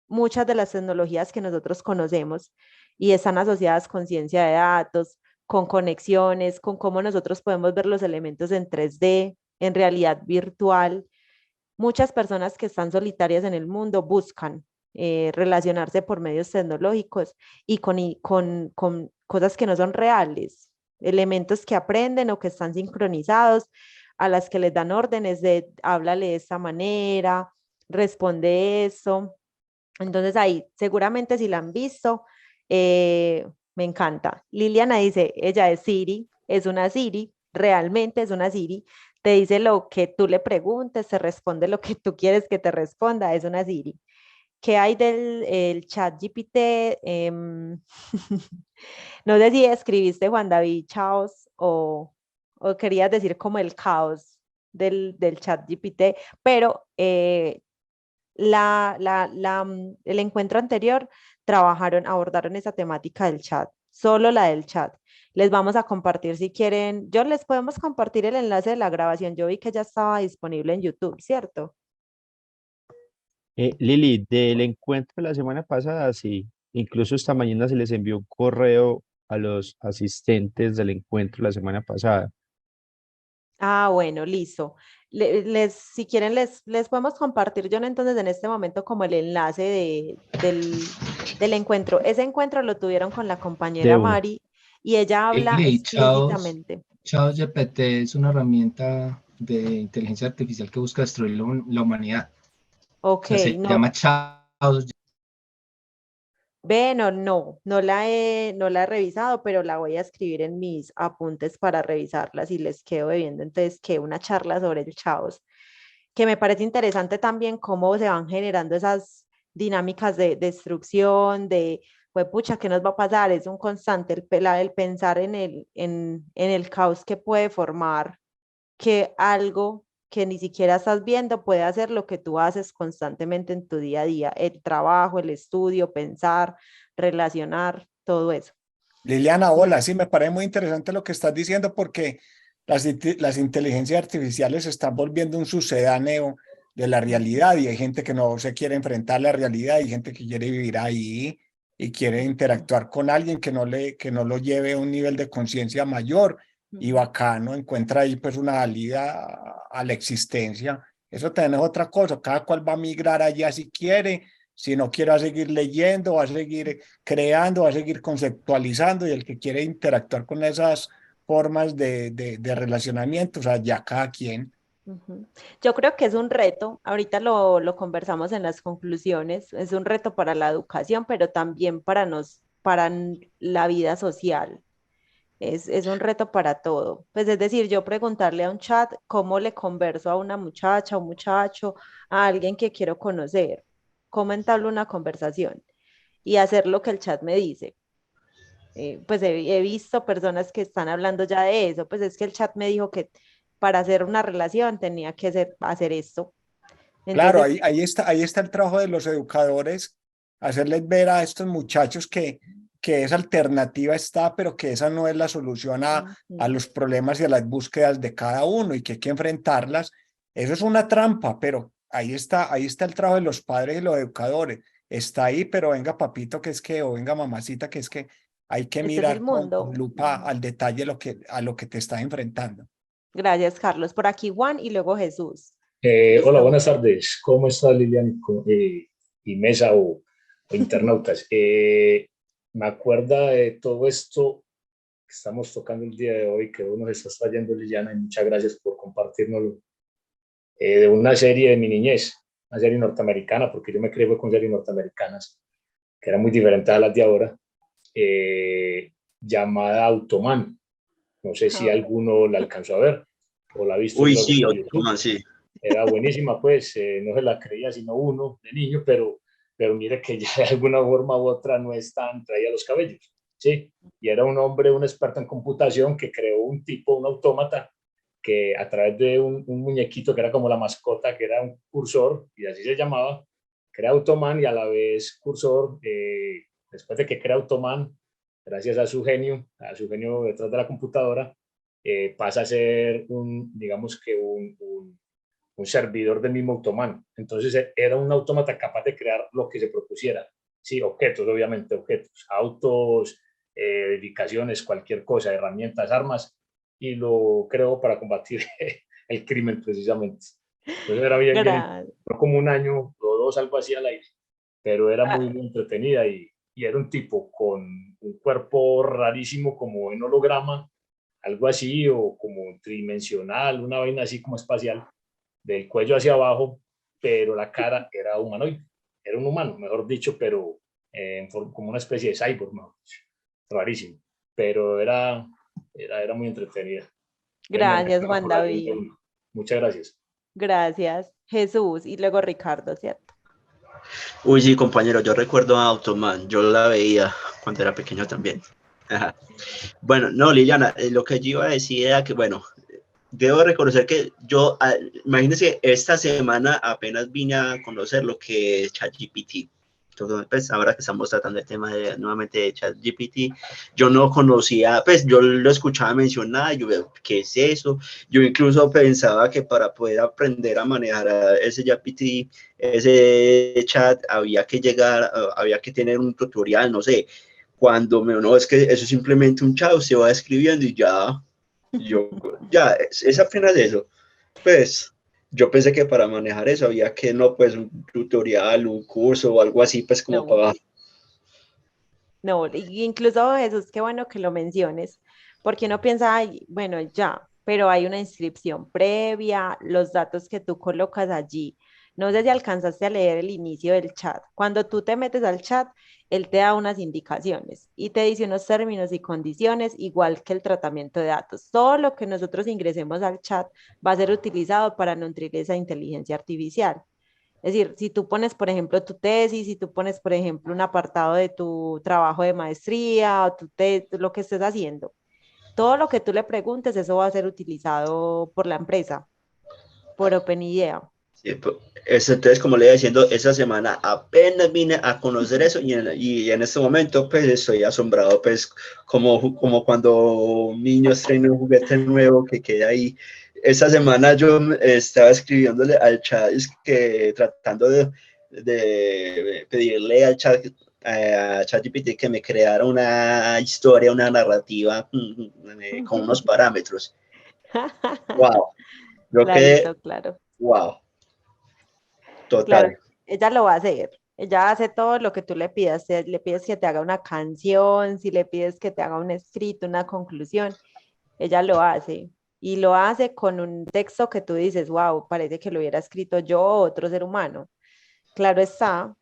[SPEAKER 1] muchas de las tecnologías que nosotros conocemos y están asociadas con ciencia de datos, con conexiones, con cómo nosotros podemos ver los elementos en 3D, en realidad virtual. Muchas personas que están solitarias en el mundo buscan relacionarse por medios tecnológicos y con cosas que no son reales, elementos que aprenden o que están sincronizados, a las que les dan órdenes de háblale de esta manera, responde eso. Entonces ahí, seguramente si la han visto, me encanta. Liliana dice, ella es Siri, es una Siri, realmente es una Siri, te dice lo que tú le preguntes, te responde lo que tú quieres que te responda, es una Siri. ¿Qué hay del el chat GPT? No sé si escribiste Juan David Chaos o querías decir como el caos del chat GPT, pero el encuentro anterior abordaron esa temática del chat, solo la del chat. Les vamos a compartir si quieren, yo les podemos compartir el enlace de la grabación. Yo vi que ya estaba disponible en YouTube, ¿cierto?
[SPEAKER 5] Lili, del encuentro de la semana pasada, sí, incluso esta mañana se les envió un correo a los asistentes del encuentro la semana pasada.
[SPEAKER 1] Ah, bueno, listo. Si quieren, les podemos compartir, John, entonces en este momento como el enlace del encuentro. Ese encuentro lo tuvieron con la
[SPEAKER 5] De
[SPEAKER 1] compañera
[SPEAKER 5] una.
[SPEAKER 1] Mari y ella habla
[SPEAKER 3] Y
[SPEAKER 1] explícitamente.
[SPEAKER 3] ChatGPT es una herramienta de inteligencia artificial que busca destruir la humanidad. O
[SPEAKER 1] Ok,
[SPEAKER 3] sea, se
[SPEAKER 1] no,
[SPEAKER 3] llama Chat.
[SPEAKER 1] ve, no la he revisado, pero la voy a escribir en mis apuntes para revisarlas y les quedo debiendo entonces que una charla sobre el Chaos, que me parece interesante también cómo se van generando esas dinámicas de destrucción, pues pucha, ¿qué nos va a pasar? Es un constante el pensar en el caos que puede formar que algo que ni siquiera estás viendo puede hacer lo que tú haces constantemente en tu día a día, el trabajo, el estudio, pensar, relacionar, todo eso.
[SPEAKER 4] Liliana, hola, sí, me parece muy interesante lo que estás diciendo porque las inteligencias artificiales se están volviendo un sucedáneo de la realidad y hay gente que no se quiere enfrentar a la realidad, hay gente que quiere vivir ahí y quiere interactuar con alguien que no lo lleve a un nivel de conciencia mayor y bacano, encuentra ahí pues una salida a la existencia. Eso también es otra cosa, cada cual va a migrar allá si quiere, si no quiere va a seguir leyendo, va a seguir creando, va a seguir conceptualizando y el que quiere interactuar con esas formas de relacionamiento, o sea, ya cada quien.
[SPEAKER 1] Ujú. Yo creo que es un reto, ahorita lo conversamos en las conclusiones, es un reto para la educación, pero también para la vida social. Es un reto para todo. Pues es decir, yo preguntarle a un chat cómo le converso a una muchacha, a un muchacho, a alguien que quiero conocer, cómo entablo una conversación y hacer lo que el chat me dice. Pues he visto personas que están hablando ya de eso, pues es que el chat me dijo que para hacer una relación tenía que hacer esto.
[SPEAKER 4] Claro,
[SPEAKER 1] Entonces,
[SPEAKER 4] ahí está el trabajo de los educadores, hacerles ver a estos muchachos que esa alternativa está, pero que esa no es la solución a
[SPEAKER 1] ujú,
[SPEAKER 4] los problemas y a las búsquedas de cada uno y que hay que enfrentarlas. Eso es una trampa, pero ahí está el trabajo de los padres y los educadores. Está ahí, pero venga papito, que es que, o venga mamacita, que es que hay que
[SPEAKER 1] este es el
[SPEAKER 4] mirar con
[SPEAKER 1] mundo.
[SPEAKER 4] lupa al detalle a lo que te estás enfrentando.
[SPEAKER 1] Gracias, Carlos. Por aquí Juan y luego Jesús.
[SPEAKER 6] Hola,
[SPEAKER 1] Listo.
[SPEAKER 6] buenas tardes. ¿Cómo está Lilian y Mesa o internautas? Me acuerda de todo esto que estamos tocando el día de hoy, que uno se está trayendo, Liliana, y muchas gracias por compartirnoslo, de una serie de mi niñez, una serie norteamericana, porque yo me crié con series norteamericanas, que eran muy diferentes a las de ahora, llamada Automan. No sé si
[SPEAKER 1] Ah,
[SPEAKER 6] alguno la alcanzó a ver o la ha visto
[SPEAKER 2] Uy,
[SPEAKER 6] luego
[SPEAKER 2] sí,
[SPEAKER 6] por YouTube.
[SPEAKER 2] Ottoman, sí.
[SPEAKER 6] Era buenísima, pues no se la creía sino uno de niño, pero mire que ya de alguna forma u otra no es tan traía los cabellos, ¿sí? Y era un hombre, un experto en computación que creó un tipo, un autómata, que a través de un muñequito que era como la mascota, que era un cursor, y así se llamaba, crea Automan y a la vez cursor, después de que crea Automan, gracias a su genio detrás de la computadora, pasa a ser digamos que un servidor del mismo Automan. Entonces era un autómata capaz de crear lo que se propusiera. Sí, objetos, obviamente, objetos, autos, edificaciones, cualquier cosa, herramientas, armas, y lo creó para combatir el crimen precisamente. Entonces era bien, bien,
[SPEAKER 1] gracias.
[SPEAKER 6] no como un año o dos, algo así al aire, pero era muy, muy entretenida y era un tipo con un cuerpo rarísimo como en holograma, algo así, o como tridimensional, una vaina así como espacial, del cuello hacia abajo, pero la cara era humanoide, era un humano, mejor dicho, pero como una especie de cyborg, mejor dicho, rarísimo, pero era muy entretenida. Me
[SPEAKER 1] Gracias,
[SPEAKER 6] encantaba
[SPEAKER 1] Juan
[SPEAKER 6] por ahí.
[SPEAKER 1] David.
[SPEAKER 6] Muchas gracias.
[SPEAKER 1] Gracias, Jesús. Y luego Ricardo, ¿cierto?
[SPEAKER 2] Uy, sí, compañero, yo recuerdo a Automan, yo la veía cuando era pequeño también. Ajá. Bueno, no, Liliana, lo que yo iba a decir era que, bueno, debo reconocer que yo, imagínense, esta semana apenas vine a conocer lo que es ChatGPT. Entonces, pues ahora que estamos tratando el tema nuevamente de ChatGPT, yo no conocía, pues yo lo escuchaba mencionar, yo veo, ¿qué es eso? Yo incluso pensaba que para poder aprender a manejar ese GPT, ese chat, había que tener un tutorial, no sé, cuando no, es que eso es simplemente un chat, se va escribiendo y ya Yo, ya, es apenas eso. Pues yo pensé que para manejar eso había que, no, pues un tutorial, un curso o algo así, pues como
[SPEAKER 1] No.
[SPEAKER 2] para...
[SPEAKER 1] No, incluso Jesús, qué bueno que lo menciones, porque uno piensa, ay, bueno, ya, pero hay una inscripción previa, los datos que tú colocas allí. No sé si alcanzaste a leer el inicio del chat. Cuando tú te metes al chat, él te da unas indicaciones y te dice unos términos y condiciones, igual que el tratamiento de datos. Todo lo que nosotros ingresemos al chat va a ser utilizado para nutrir esa inteligencia artificial. Es decir, si tú pones, por ejemplo, tu tesis, si tú pones, por ejemplo, un apartado de tu trabajo de maestría o lo que estés haciendo, todo lo que tú le preguntes, eso va a ser utilizado por la empresa, por OpenIDEA.
[SPEAKER 2] Sí, entonces, como le iba diciendo, esa semana apenas vine a conocer eso y en este momento pues estoy asombrado, pues como cuando un niño estrena un juguete nuevo que queda ahí. Esa semana yo estaba escribiéndole al chat, es que tratando de pedirle al chat, a ChatGPT que me creara una historia, una narrativa con unos parámetros. Wow, yo quedé,
[SPEAKER 1] Clarito, claro.
[SPEAKER 2] wow,
[SPEAKER 1] Claro,
[SPEAKER 2] total.
[SPEAKER 1] ella lo va a hacer. Ella hace todo lo que tú le pidas. Si le pides que te haga una canción, si le pides que te haga un escrito, una conclusión, ella lo hace. Y lo hace con un texto que tú dices, wow, parece que lo hubiera escrito yo o otro ser humano. Claro está,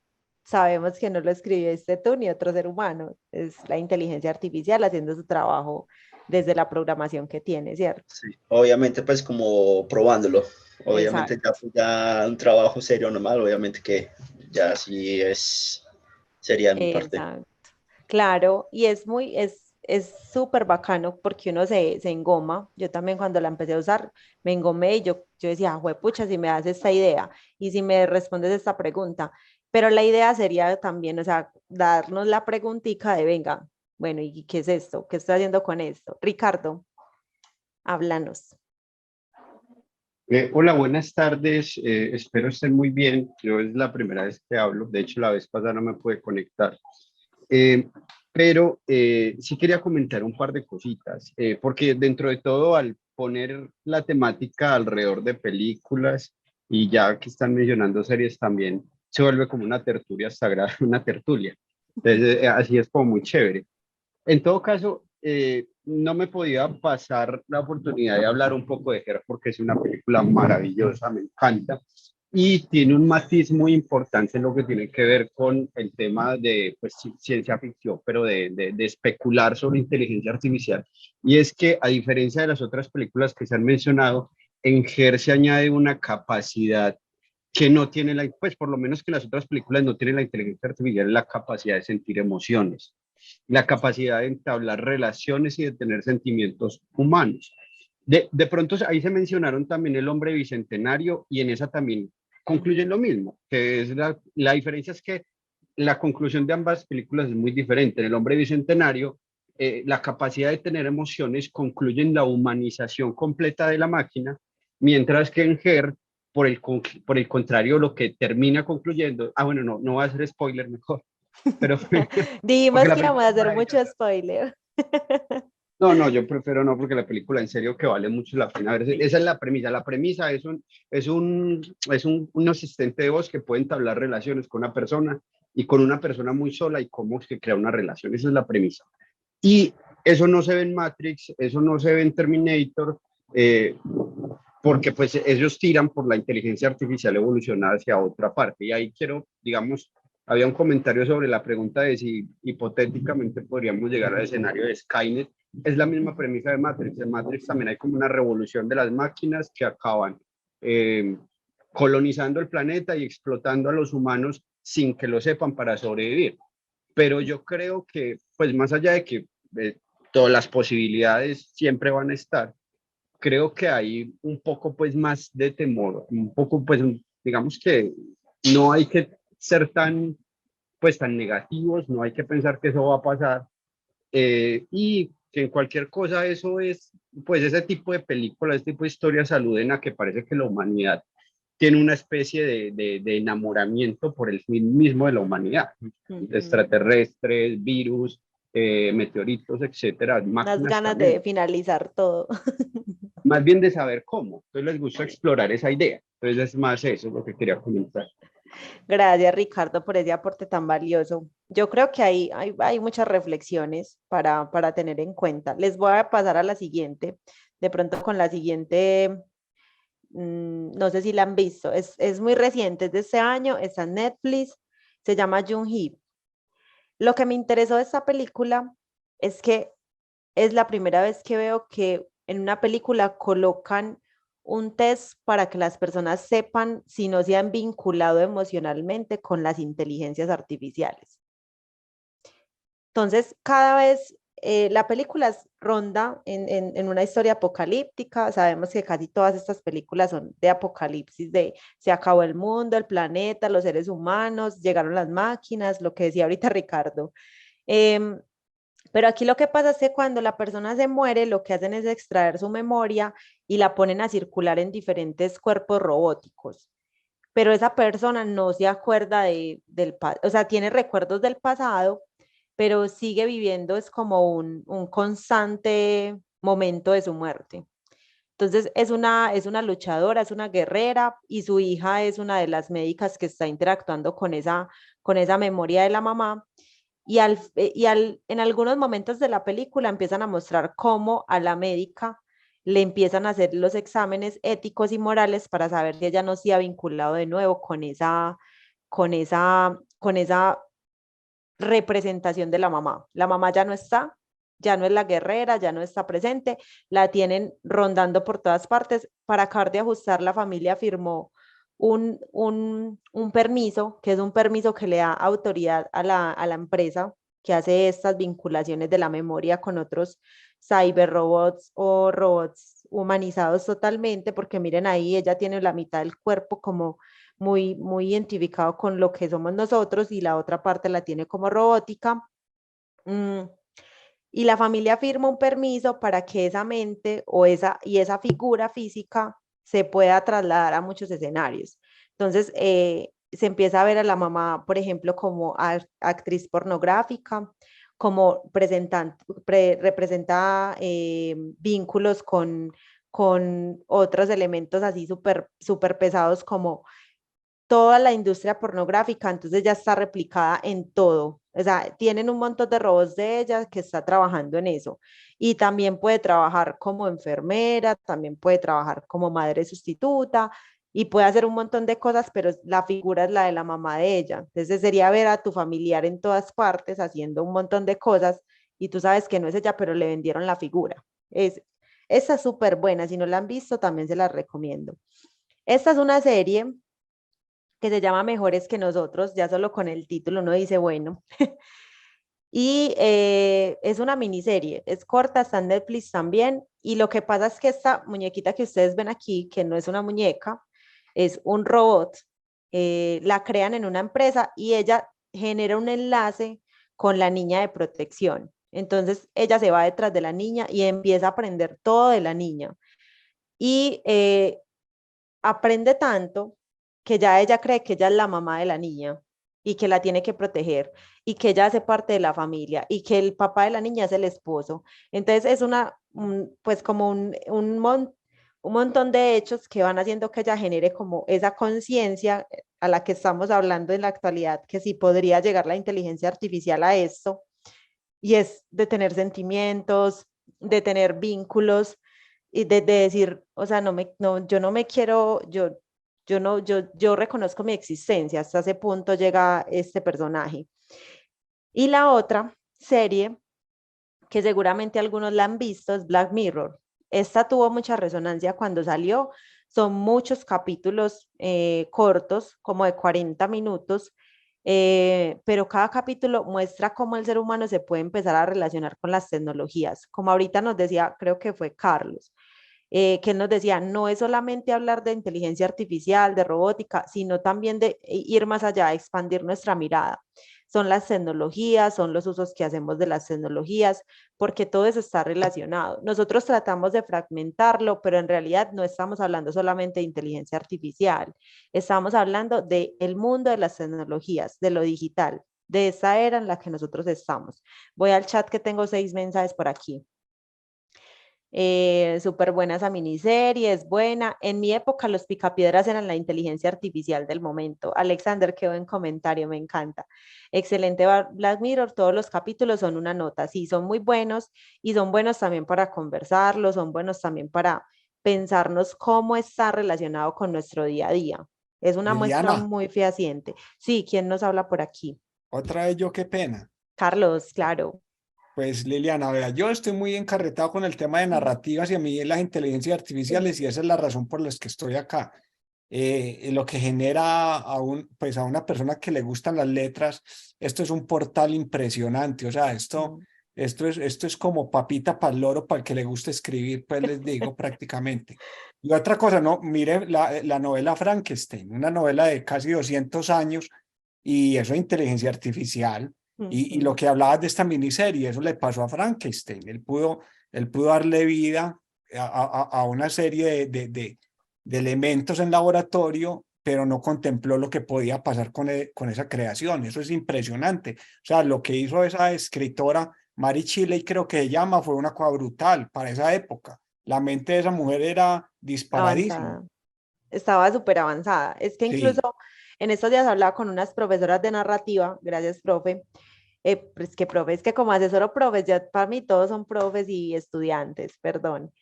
[SPEAKER 1] sabemos que no lo escribiste tú ni otro ser humano. Es la inteligencia artificial haciendo su trabajo desde la programación que tiene, ¿cierto?
[SPEAKER 2] Sí, obviamente pues como probándolo, obviamente ya,
[SPEAKER 1] Exacto.
[SPEAKER 2] pues, ya un trabajo serio normal, obviamente que ya sí sería de mi parte.
[SPEAKER 1] Exacto. Claro, y es súper bacano porque uno se engoma. Yo también cuando la empecé a usar, me engomé y yo decía, pucha, si me das esta idea y si me respondes esta pregunta. Pero la idea sería también, o sea, darnos la preguntica de, venga, bueno, ¿y qué es esto? ¿Qué estoy haciendo con esto? Ricardo, háblanos.
[SPEAKER 5] Hola, buenas tardes. Espero estén muy bien. Yo es la primera vez que hablo. De hecho, la vez pasada no me pude conectar. Eh, pero sí quería comentar un par de cositas, porque dentro de todo, al poner la temática alrededor de películas y ya que están mencionando series también, se vuelve como una tertulia sagrada, una tertulia. Entonces, así es como muy chévere. En todo caso, no me podía pasar la oportunidad de hablar un poco de Her porque es una película maravillosa, me encanta. Y tiene un matiz muy importante en lo que tiene que ver con el tema de pues, ciencia ficción, pero de especular sobre inteligencia artificial. Y es que, a diferencia de las otras películas que se han mencionado, en Her se añade una capacidad que no tiene pues por lo menos que las otras películas no tienen la inteligencia artificial, la capacidad de sentir emociones, la capacidad de entablar relaciones y de tener sentimientos humanos. De pronto ahí se mencionaron también el hombre bicentenario y en esa también concluyen lo mismo, que es la diferencia es que la conclusión de ambas películas es muy diferente. En el hombre bicentenario, la capacidad de tener emociones concluye en la humanización completa de la máquina, mientras que en Her, por el contrario, lo que termina concluyendo, bueno, no va a ser spoiler mejor, pero porque
[SPEAKER 1] Dijimos
[SPEAKER 5] la
[SPEAKER 1] que íbamos a
[SPEAKER 5] película es
[SPEAKER 1] hacer mucho
[SPEAKER 5] maravillosa.
[SPEAKER 1] spoiler.
[SPEAKER 5] No, yo prefiero no, porque la película en serio que vale mucho la pena ver. Esa es la premisa. La premisa es un asistente de voz que puede entablar relaciones con una persona y con una persona muy sola y cómo se crea una relación. Esa es la premisa. Y eso no se ve en Matrix, eso no se ve en Terminator, eh, porque pues ellos tiran por la inteligencia artificial evolucionada hacia otra parte. Y ahí quiero, digamos, había un comentario sobre la pregunta de si hipotéticamente podríamos llegar al escenario de Skynet. Es la misma premisa de Matrix. En Matrix también hay como una revolución de las máquinas que acaban eh, colonizando el planeta y explotando a los humanos sin que lo sepan para sobrevivir. Pero yo creo que, pues más allá de que todas las posibilidades siempre van a estar, creo que hay un poco pues más de temor, un poco pues digamos que no hay que ser tan pues tan negativos, no hay que pensar que eso va a pasar y que en cualquier cosa eso es pues ese tipo de películas, ese tipo de historias aluden a que parece que la humanidad tiene una especie de enamoramiento por el fin mismo de la humanidad,
[SPEAKER 1] Ujú.
[SPEAKER 5] extraterrestres, virus, meteoritos, etcétera,
[SPEAKER 1] Unas
[SPEAKER 5] máquinas
[SPEAKER 1] ganas
[SPEAKER 5] también.
[SPEAKER 1] de finalizar todo.
[SPEAKER 5] Más bien de saber cómo. Entonces les gusta explorar esa idea. Entonces es más eso lo que quería comentar.
[SPEAKER 1] Gracias, Ricardo, por ese aporte tan valioso. Yo creo que hay muchas reflexiones para tener en cuenta. Les voy a pasar a la siguiente. De pronto con la siguiente, no sé si la han visto. Es muy reciente, es de este año, está en Netflix, se llama Jung-Hee. Lo que me interesó de esta película es que es la primera vez que veo que en una película colocan un test para que las personas sepan si no se han vinculado emocionalmente con las inteligencias artificiales. Entonces, cada vez la película ronda en una historia apocalíptica. Sabemos que casi todas estas películas son de apocalipsis, de se acabó el mundo, el planeta, los seres humanos, llegaron las máquinas, lo que decía ahorita Ricardo. Pero aquí lo que pasa es que cuando la persona se muere, lo que hacen es extraer su memoria y la ponen a circular en diferentes cuerpos robóticos. Pero esa persona no se acuerda o sea, tiene recuerdos del pasado, pero sigue viviendo, es como un constante momento de su muerte. Entonces es una luchadora, es una guerrera y su hija es una de las médicas que está interactuando con esa memoria de la mamá. En algunos momentos de la película empiezan a mostrar cómo a la médica le empiezan a hacer los exámenes éticos y morales para saber si ella no se ha vinculado de nuevo con esa representación de la mamá. La mamá ya no está, ya no es la guerrera, ya no está presente, la tienen rondando por todas partes. Para acabar de ajustar, la familia firmó un permiso, que es un permiso que le da autoridad a la empresa que hace estas vinculaciones de la memoria con otros cyberrobots o robots humanizados totalmente, porque miren ahí, ella tiene la mitad del cuerpo como muy identificado con lo que somos nosotros y la otra parte la tiene como robótica. Y la familia firma un permiso para que esa mente esa figura física se pueda trasladar a muchos escenarios. Entonces, se empieza a ver a la mamá, por ejemplo, como actriz pornográfica, como representa vínculos con otros elementos así súper pesados como toda la industria pornográfica, entonces ya está replicada en todo. O sea, tienen un montón de robots de ella que está trabajando en eso. Y también puede trabajar como enfermera, también puede trabajar como madre sustituta y puede hacer un montón de cosas, pero la figura es la de la mamá de ella. Entonces sería ver a tu familiar en todas partes haciendo un montón de cosas y tú sabes que no es ella, pero le vendieron la figura. Esa es súper buena. Si no la han visto, también se la recomiendo. Esta es una serie que se llama Mejores que Nosotros, ya solo con el título uno dice, bueno. Y es una miniserie, es corta, está en Netflix también. Y lo que pasa es que esta muñequita que ustedes ven aquí, que no es una muñeca, es un robot, la crean en una empresa y ella genera un enlace con la niña de protección. Entonces ella se va detrás de la niña y empieza a aprender todo de la niña. Y aprende tanto que ya ella cree que ella es la mamá de la niña y que la tiene que proteger y que ella hace parte de la familia y que el papá de la niña es el esposo. Entonces es pues como un montón de hechos que van haciendo que ella genere como esa conciencia a la que estamos hablando en la actualidad, que sí podría llegar la inteligencia artificial a esto, y es de tener sentimientos, de tener vínculos y de decir, o sea, yo no me quiero, yo reconozco mi existencia, hasta ese punto llega este personaje. Y la otra serie, que seguramente algunos la han visto, es Black Mirror. Esta tuvo mucha resonancia cuando salió, son muchos capítulos cortos, como de 40 minutos, pero cada capítulo muestra cómo el ser humano se puede empezar a relacionar con las tecnologías. Como ahorita nos decía, creo que fue Carlos, que él nos decía, no es solamente hablar de inteligencia artificial, de robótica, sino también de ir más allá, expandir nuestra mirada. Son las tecnologías, son los usos que hacemos de las tecnologías, porque todo eso está relacionado. Nosotros tratamos de fragmentarlo, pero en realidad no estamos hablando solamente de inteligencia artificial, estamos hablando del mundo de las tecnologías, de lo digital, de esa era en la que nosotros estamos. Voy al chat que tengo 6 mensajes por aquí. Súper buena esa miniserie, es buena. En mi época los picapiedras eran la inteligencia artificial del momento. Alexander, qué buen comentario, me encanta. Excelente Black Mirror, todos los capítulos son una nota, sí, son muy buenos y son buenos también para conversarlos, son buenos también para pensarnos cómo está relacionado con nuestro día a día. Es una muestra
[SPEAKER 4] Liliana,
[SPEAKER 1] muy fehaciente. Sí, ¿quién nos habla por aquí?
[SPEAKER 4] otra vez yo, qué pena.
[SPEAKER 1] Carlos, claro.
[SPEAKER 4] Pues Liliana, vea, yo estoy muy encarretado con el tema de narrativas y a mí las inteligencias artificiales y esa es la razón por la que estoy acá. Lo que genera pues a una persona que le gustan las letras, esto es un portal impresionante, o sea, esto es como papita para el loro, para el que le gusta escribir, pues les digo prácticamente. Y otra cosa, no, mire la novela Frankenstein, una novela de casi 200 años y eso es inteligencia artificial. Y lo que hablabas de esta miniserie, eso le pasó a Frankenstein. Él pudo darle vida a una serie de elementos en laboratorio, pero no contempló lo que podía pasar con esa creación. Eso es impresionante. O sea, lo que hizo esa escritora, Mary Shelley, creo que se llama, fue una cosa brutal para esa época. La mente de esa mujer era disparadísima.
[SPEAKER 1] Avanzada. Estaba súper avanzada. Es que incluso
[SPEAKER 4] Sí,
[SPEAKER 1] en estos días hablaba con unas profesoras de narrativa, gracias, profe. Pues que profe, es que como asesoro profes, ya para mí todos son profes y estudiantes, perdón.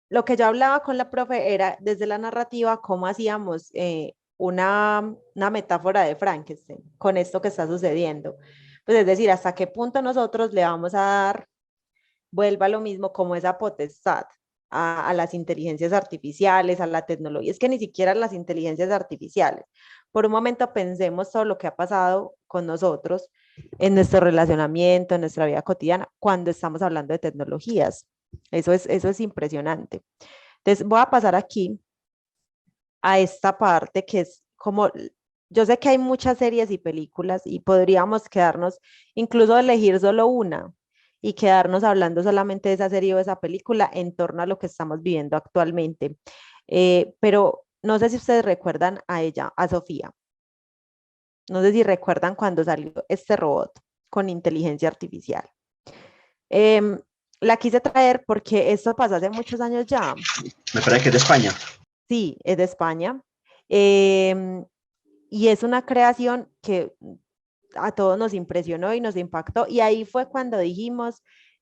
[SPEAKER 1] Lo que yo hablaba con la profe era desde la narrativa, cómo hacíamos una metáfora de Frankenstein con esto que está sucediendo. Pues es decir, hasta qué punto nosotros le vamos a dar, vuelva lo mismo, como esa potestad a las inteligencias artificiales, a la tecnología. Es que ni siquiera las inteligencias artificiales. Por un momento pensemos todo lo que ha pasado con nosotros en nuestro relacionamiento, en nuestra vida cotidiana, cuando estamos hablando de tecnologías. Eso es impresionante. Entonces, voy a pasar aquí a esta parte que es como, yo sé que hay muchas series y películas y podríamos quedarnos, incluso elegir solo una y quedarnos hablando solamente de esa serie o de esa película en torno a lo que estamos viviendo actualmente. Pero no sé si ustedes recuerdan a ella, a Sofía. No sé si recuerdan cuando salió este robot con inteligencia artificial. Em, la quise traer porque esto pasó hace muchos años ya.
[SPEAKER 2] Me parece que es de España.
[SPEAKER 1] Sí, es de España. Em, y es una creación que a todos nos impresionó y nos impactó. Y ahí fue cuando dijimos,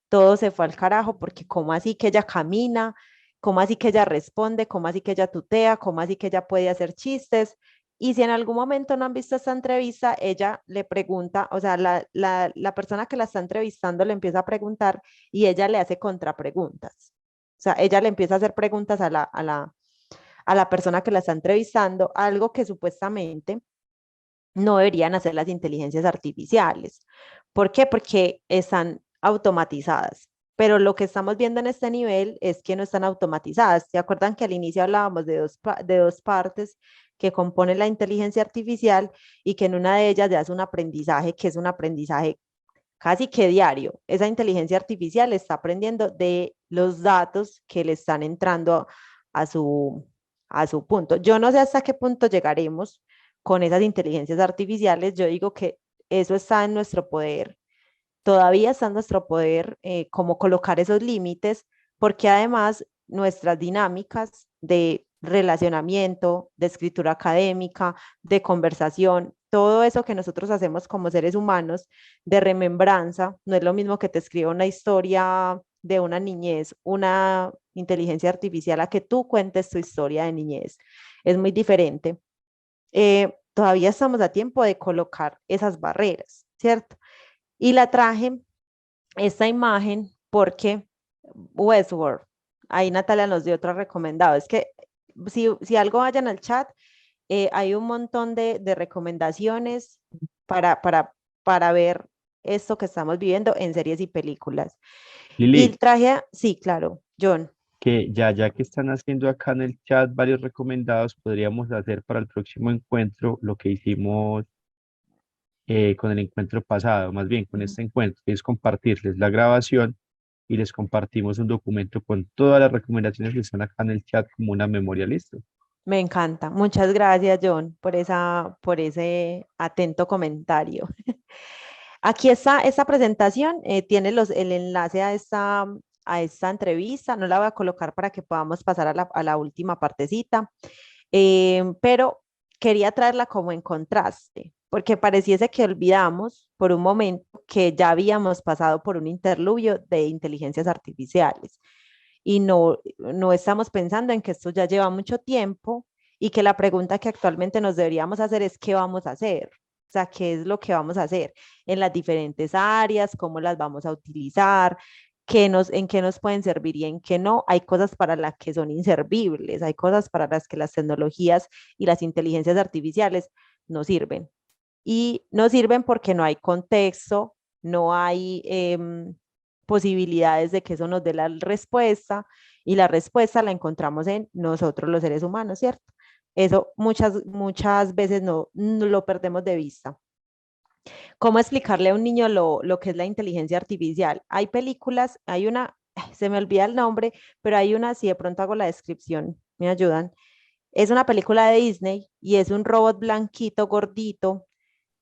[SPEAKER 1] todo se fue al carajo, porque cómo así que ella camina, cómo así que ella responde, cómo así que ella tutea, cómo así que ella puede hacer chistes. Y si en algún momento no han visto esta entrevista, ella le pregunta, o sea, la persona que la está entrevistando le empieza a preguntar y ella le hace contrapreguntas. O sea, ella le empieza a hacer preguntas a la persona que la está entrevistando, algo que supuestamente no deberían hacer las inteligencias artificiales. ¿Por qué? Porque están automatizadas. Pero lo que estamos viendo en este nivel es que no están automatizadas. ¿Se acuerdan que al inicio hablábamos de dos partes que componen la inteligencia artificial y que en una de ellas ya es un aprendizaje, que es un aprendizaje casi que diario? Esa inteligencia artificial está aprendiendo de los datos que le están entrando a su, a su punto. Yo no sé hasta qué punto llegaremos con esas inteligencias artificiales. Yo digo que eso está en nuestro poder, todavía está en nuestro poder, como colocar esos límites, porque además nuestras dinámicas de relacionamiento, de escritura académica, de conversación, todo eso que nosotros hacemos como seres humanos, de remembranza, no es lo mismo que te escriba una historia de una niñez, una inteligencia artificial, a que tú cuentes tu historia de niñez. Es muy diferente. Todavía estamos a tiempo de colocar esas barreras, ¿cierto? Y la traje, esta imagen, porque Westworld, ahí Natalia nos dio otro recomendado. Es que si algo vayan al chat, hay un montón de recomendaciones para, para, para ver esto que estamos viviendo en series y películas. Y
[SPEAKER 5] Lili,
[SPEAKER 1] traje, sí, claro, John.
[SPEAKER 5] que ya que están haciendo acá en el chat varios recomendados, podríamos hacer para el próximo encuentro lo que hicimos con el encuentro pasado, más bien con este encuentro, que es compartirles la grabación y les compartimos un documento con todas las recomendaciones que están acá en el chat como una memoria, ¿listo?
[SPEAKER 1] Me encanta. Muchas gracias, John, por ese atento comentario. Aquí está esta presentación, tiene el enlace a esta entrevista. No la voy a colocar para que podamos pasar a la última partecita, pero quería traerla como en contraste, porque pareciese que olvidamos por un momento que ya habíamos pasado por un interludio de inteligencias artificiales y no estamos pensando en que esto ya lleva mucho tiempo y que la pregunta que actualmente nos deberíamos hacer es ¿qué vamos a hacer? O sea, ¿qué es lo que vamos a hacer en las diferentes áreas? ¿Cómo las vamos a utilizar? ¿En qué nos pueden servir y en qué no? Hay cosas para las que son inservibles, hay cosas para las que las tecnologías y las inteligencias artificiales no sirven. Y no sirven porque no hay contexto, no hay posibilidades de que eso nos dé la respuesta y la respuesta la encontramos en nosotros los seres humanos, ¿cierto? Eso muchas veces no lo perdemos de vista. ¿Cómo explicarle a un niño lo que es la inteligencia artificial? Hay películas, hay una, se me olvida el nombre, pero hay una, si de pronto hago la descripción, me ayudan. Es una película de Disney y es un robot blanquito, gordito,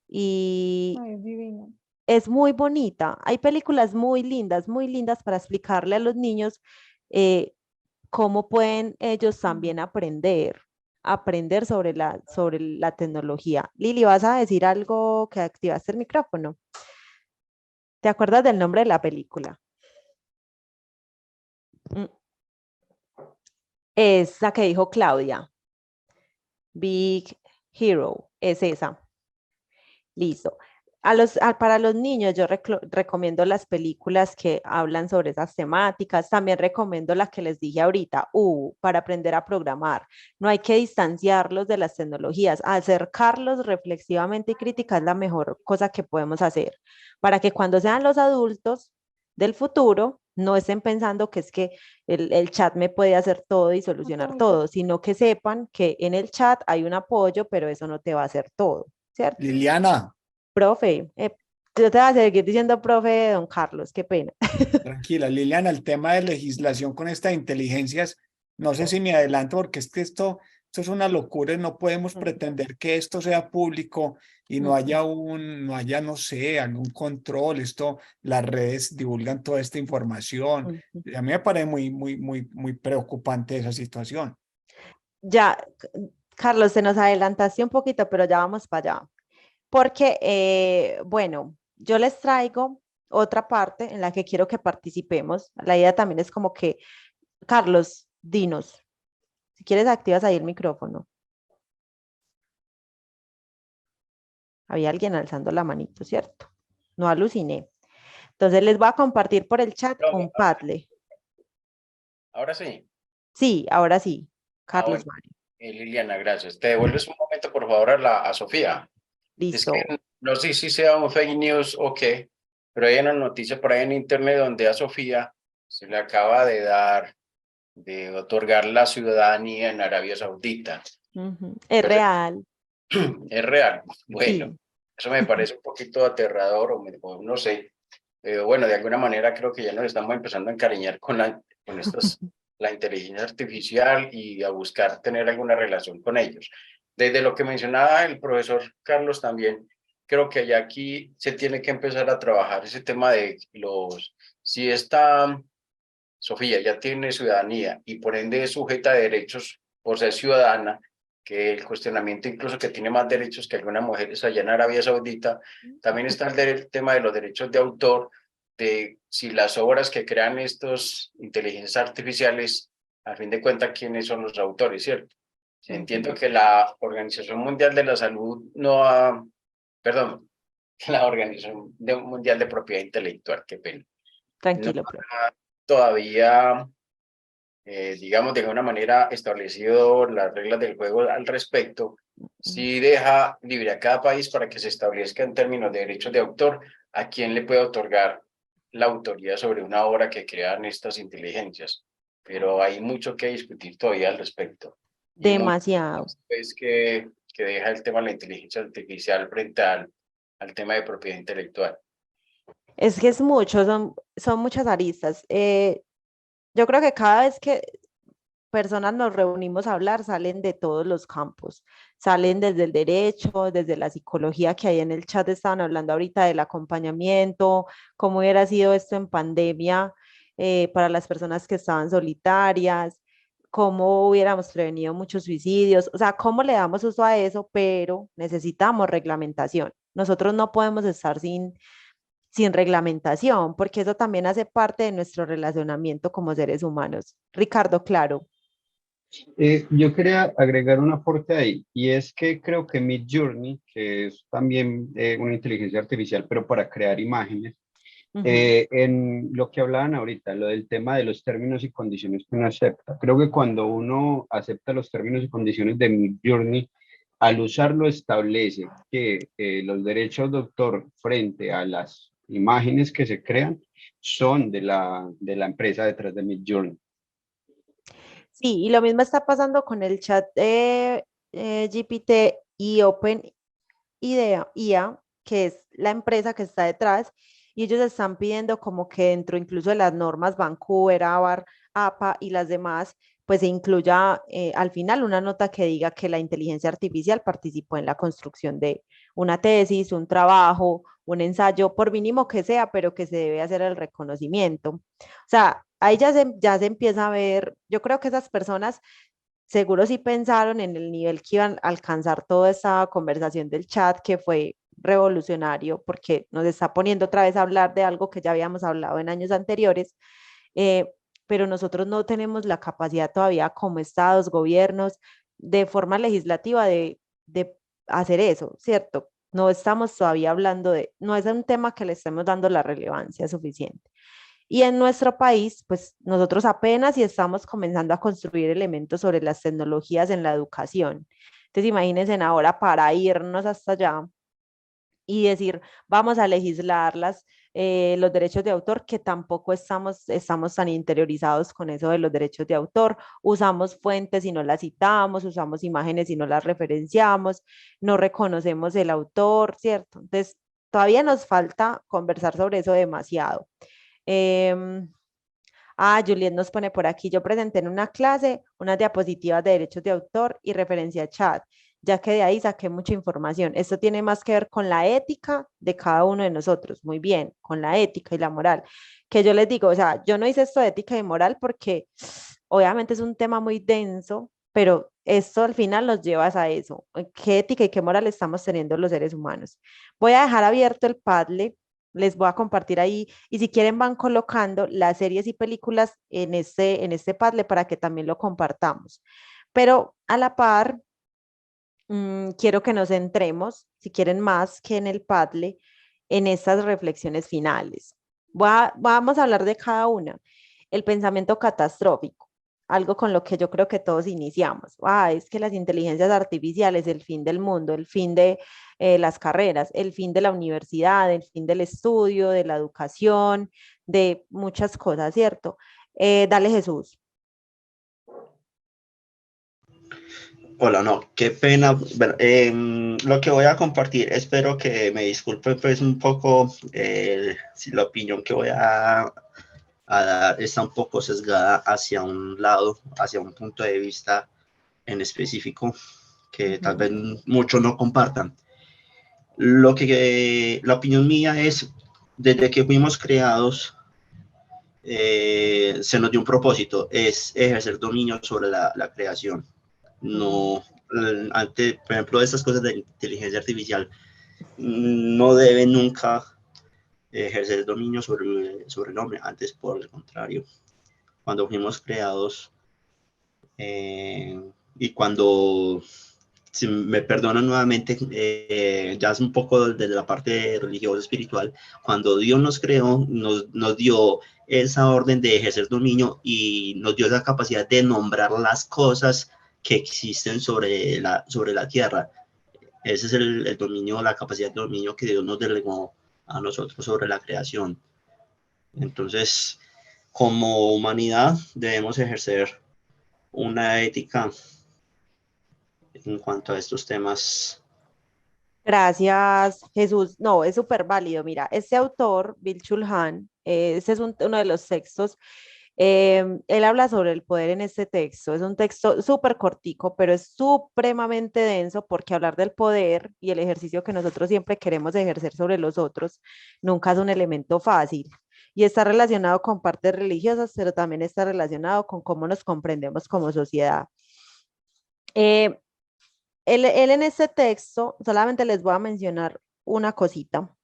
[SPEAKER 1] y
[SPEAKER 7] Ay, es divino.
[SPEAKER 1] es muy bonita. Hay películas muy lindas para explicarle a los niños eh, cómo pueden ellos también aprender sobre la tecnología. Lili, ¿vas a decir algo que activaste el micrófono? ¿Te acuerdas del nombre de la película? Mm, Es la que dijo Claudia. Big Hero, es esa. Listo. Para los niños yo recomiendo las películas que hablan sobre esas temáticas. También recomiendo la que les dije ahorita, para aprender a programar. No hay que distanciarlos de las tecnologías. Acercarlos reflexivamente y crítica es la mejor cosa que podemos hacer para que cuando sean los adultos del futuro no estén pensando que es que el chat me puede hacer todo y solucionar todo, sino que sepan que en el chat hay un apoyo, pero eso no te va a hacer todo, ¿cierto?
[SPEAKER 4] Liliana,
[SPEAKER 1] Profe, yo te voy a seguir diciendo profe, don Carlos, qué pena.
[SPEAKER 4] tranquila, Liliana, el tema de legislación con estas inteligencias, no sé si me adelanto porque es que esto es una locura y no podemos pretender que esto sea público y no haya no sé, algún control. Las redes divulgan toda esta información. A mí me parece muy preocupante esa situación.
[SPEAKER 1] Ya, Carlos, se nos adelantaste un poquito, pero ya vamos para allá. Porque, bueno, yo les traigo otra parte en la que quiero que participemos. La idea también es como que, Carlos, dinos, si quieres activas ahí el micrófono. Había alguien alzando la manito, ¿cierto? No aluciné. Entonces les voy a compartir por el chat un Padlet.
[SPEAKER 8] Ahora sí.
[SPEAKER 1] Sí, ahora sí, Carlos.
[SPEAKER 8] Bueno. Liliana, gracias. Te devuelves un momento, por favor, a Sofía.
[SPEAKER 1] Listo.
[SPEAKER 8] Es que no sé si sea un fake news o qué, pero hay una noticia por ahí en internet donde a Sofía se le acaba de otorgar la ciudadanía en Arabia Saudita.
[SPEAKER 1] Es real.
[SPEAKER 8] Es real. Bueno,
[SPEAKER 1] Sí.
[SPEAKER 8] eso me parece un poquito aterrador o no sé. Bueno, de alguna manera creo que ya nos estamos empezando a encariñar con la inteligencia artificial y a buscar tener alguna relación con ellos. Desde lo que mencionaba el profesor Carlos también, creo que ya aquí se tiene que empezar a trabajar ese tema de si esta Sofía ya tiene ciudadanía y por ende es sujeta a derechos por ser ciudadana, que el cuestionamiento incluso que tiene más derechos que algunas mujeres allá en Arabia Saudita, también está el tema de los derechos de autor, de si las obras que crean estos inteligencias artificiales, a fin de cuentas, quiénes son los autores, ¿cierto? Entiendo que la Organización Mundial de la Salud no ha, perdón, la Organización Mundial de Propiedad Intelectual, qué pena.
[SPEAKER 1] Tranquilo,
[SPEAKER 8] No ha todavía, digamos, de alguna manera establecido las reglas del juego al respecto. Sí deja libre a cada país para que se establezca en términos de derechos de autor a quién le puede otorgar la autoría sobre una obra que crean estas inteligencias. Pero hay mucho que discutir todavía al respecto.
[SPEAKER 1] Demasiado.
[SPEAKER 8] Es que deja el tema de la inteligencia artificial frente al tema de propiedad intelectual.
[SPEAKER 1] Es que es mucho, son muchas aristas. Yo creo que cada vez que personas nos reunimos a hablar, salen de todos los campos, salen desde el derecho, desde la psicología, que ahí en el chat estaban hablando ahorita del acompañamiento, cómo hubiera sido esto en pandemia para las personas que estaban solitarias, cómo hubiéramos prevenido muchos suicidios, o sea, cómo le damos uso a eso, pero necesitamos reglamentación. Nosotros no podemos estar sin reglamentación, porque eso también hace parte de nuestro relacionamiento como seres humanos. Ricardo, claro.
[SPEAKER 5] Yo quería agregar un aporte ahí, y es que creo que Midjourney, que es también una inteligencia artificial, pero para crear imágenes, en lo que hablaban ahorita, lo del tema de los términos y condiciones que uno acepta. Creo que cuando uno acepta los términos y condiciones de Midjourney, al usarlo establece que los derechos de autor frente a las imágenes que se crean son de la empresa detrás de Midjourney.
[SPEAKER 1] Sí, y lo mismo está pasando con el chat GPT y Open IA, que es la empresa que está detrás, y ellos están pidiendo como que dentro incluso de las normas Vancouver, ABAR, APA y las demás, pues se incluya al final una nota que diga que la inteligencia artificial participó en la construcción de una tesis, un trabajo, un ensayo, por mínimo que sea, pero que se debe hacer el reconocimiento. O sea, ahí ya se empieza a ver, yo creo que esas personas seguro sí pensaron en el nivel que iban a alcanzar toda esa conversación del chat, que fue revolucionario porque nos está poniendo otra vez a hablar de algo que ya habíamos hablado en años anteriores, eh, pero nosotros no tenemos la capacidad todavía como estados, gobiernos, de forma legislativa de hacer eso, ¿cierto? No estamos todavía hablando de, no es un tema que le estemos dando la relevancia suficiente. Y en nuestro país, pues nosotros apenas y estamos comenzando a construir elementos sobre las tecnologías en la educación. Entonces, imagínense ahora para irnos hasta allá y decir, vamos a legislar los derechos de autor, que tampoco estamos tan interiorizados con eso de los derechos de autor. Usamos fuentes y no las citamos, usamos imágenes y no las referenciamos, no reconocemos el autor, ¿cierto? Entonces, todavía nos falta conversar sobre eso demasiado. Eh, Juliet nos pone por aquí, yo presenté en una clase unas diapositivas de derechos de autor y referencia a chat, ya que de ahí saqué mucha información. Esto tiene más que ver con la ética de cada uno de nosotros, muy bien, con la ética y la moral. Que yo les digo, o sea, yo no hice esto de ética y moral porque obviamente es un tema muy denso, pero esto al final nos lleva a eso. ¿Qué ética y qué moral estamos teniendo los seres humanos? Voy a dejar abierto el Padlet, les voy a compartir ahí, y si quieren van colocando las series y películas en este Padlet para que también lo compartamos. Pero a la par, quiero que nos centremos, si quieren más que en el Padlet, en estas reflexiones finales. Vamos a hablar de cada una. El pensamiento catastrófico, algo con lo que yo creo que todos iniciamos. Es que las inteligencias artificiales, el fin del mundo, el fin de las carreras, el fin de la universidad, el fin del estudio, de la educación, de muchas cosas, ¿cierto? Dale, Jesús.
[SPEAKER 2] Hola, no, qué pena. Bueno, lo que voy a compartir, espero que me disculpen pues un poco si la opinión que voy a dar está un poco sesgada hacia un lado, hacia un punto de vista en específico que tal vez muchos no compartan. La opinión mía es, desde que fuimos creados, se nos dio un propósito, es ejercer dominio sobre la creación. No, antes, por ejemplo, estas cosas de inteligencia artificial no deben nunca ejercer dominio sobre el hombre, antes por el contrario. Cuando fuimos creados y cuando, si me perdonan nuevamente, ya es un poco desde la parte religiosa espiritual, cuando Dios nos creó, nos dio esa orden de ejercer dominio y nos dio esa capacidad de nombrar las cosas que existen sobre la tierra. Ese es el dominio, la capacidad de dominio que Dios nos delegó a nosotros sobre la creación. Entonces, como humanidad debemos ejercer una ética en cuanto a estos temas.
[SPEAKER 1] Gracias, Jesús. No, es súper válido. Mira, este autor, Bill Chulhan, ese es uno de los textos Él habla sobre el poder en este texto. Es un texto súper cortico, pero es supremamente denso porque hablar del poder y el ejercicio que nosotros siempre queremos ejercer sobre los otros nunca es un elemento fácil. Y está relacionado con partes religiosas, pero también está relacionado con cómo nos comprendemos como sociedad. Eh, él en este texto, solamente les voy a mencionar una cosita.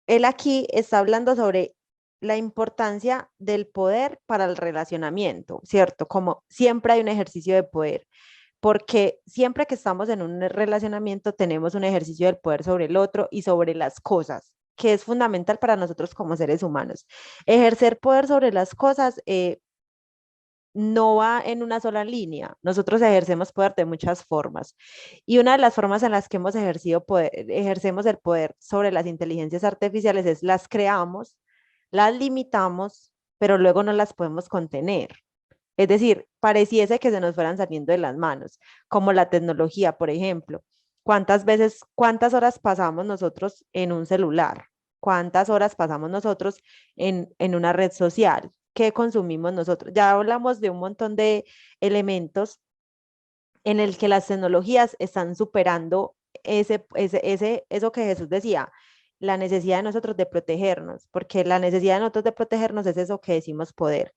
[SPEAKER 1] Él aquí está hablando sobre la importancia del poder para el relacionamiento, ¿cierto? Como siempre hay un ejercicio de poder, porque siempre que estamos en un relacionamiento tenemos un ejercicio del poder sobre el otro y sobre las cosas, que es fundamental para nosotros como seres humanos. Ejercer poder sobre las cosas no va en una sola línea. Nosotros ejercemos poder de muchas formas. Y una de las formas en las que hemos ejercido poder, ejercemos el poder sobre las inteligencias artificiales es las creamos, las limitamos, pero luego no las podemos contener. Es decir, pareciese que se nos fueran saliendo de las manos, como la tecnología, por ejemplo. ¿Cuántas veces, cuántas horas pasamos nosotros en un celular? ¿Cuántas horas pasamos nosotros en una red social? ¿Qué consumimos nosotros? Ya hablamos de un montón de elementos en el que las tecnologías están superando eso que Jesús decía, la necesidad de nosotros de protegernos, porque la necesidad de nosotros de protegernos es eso que decimos poder.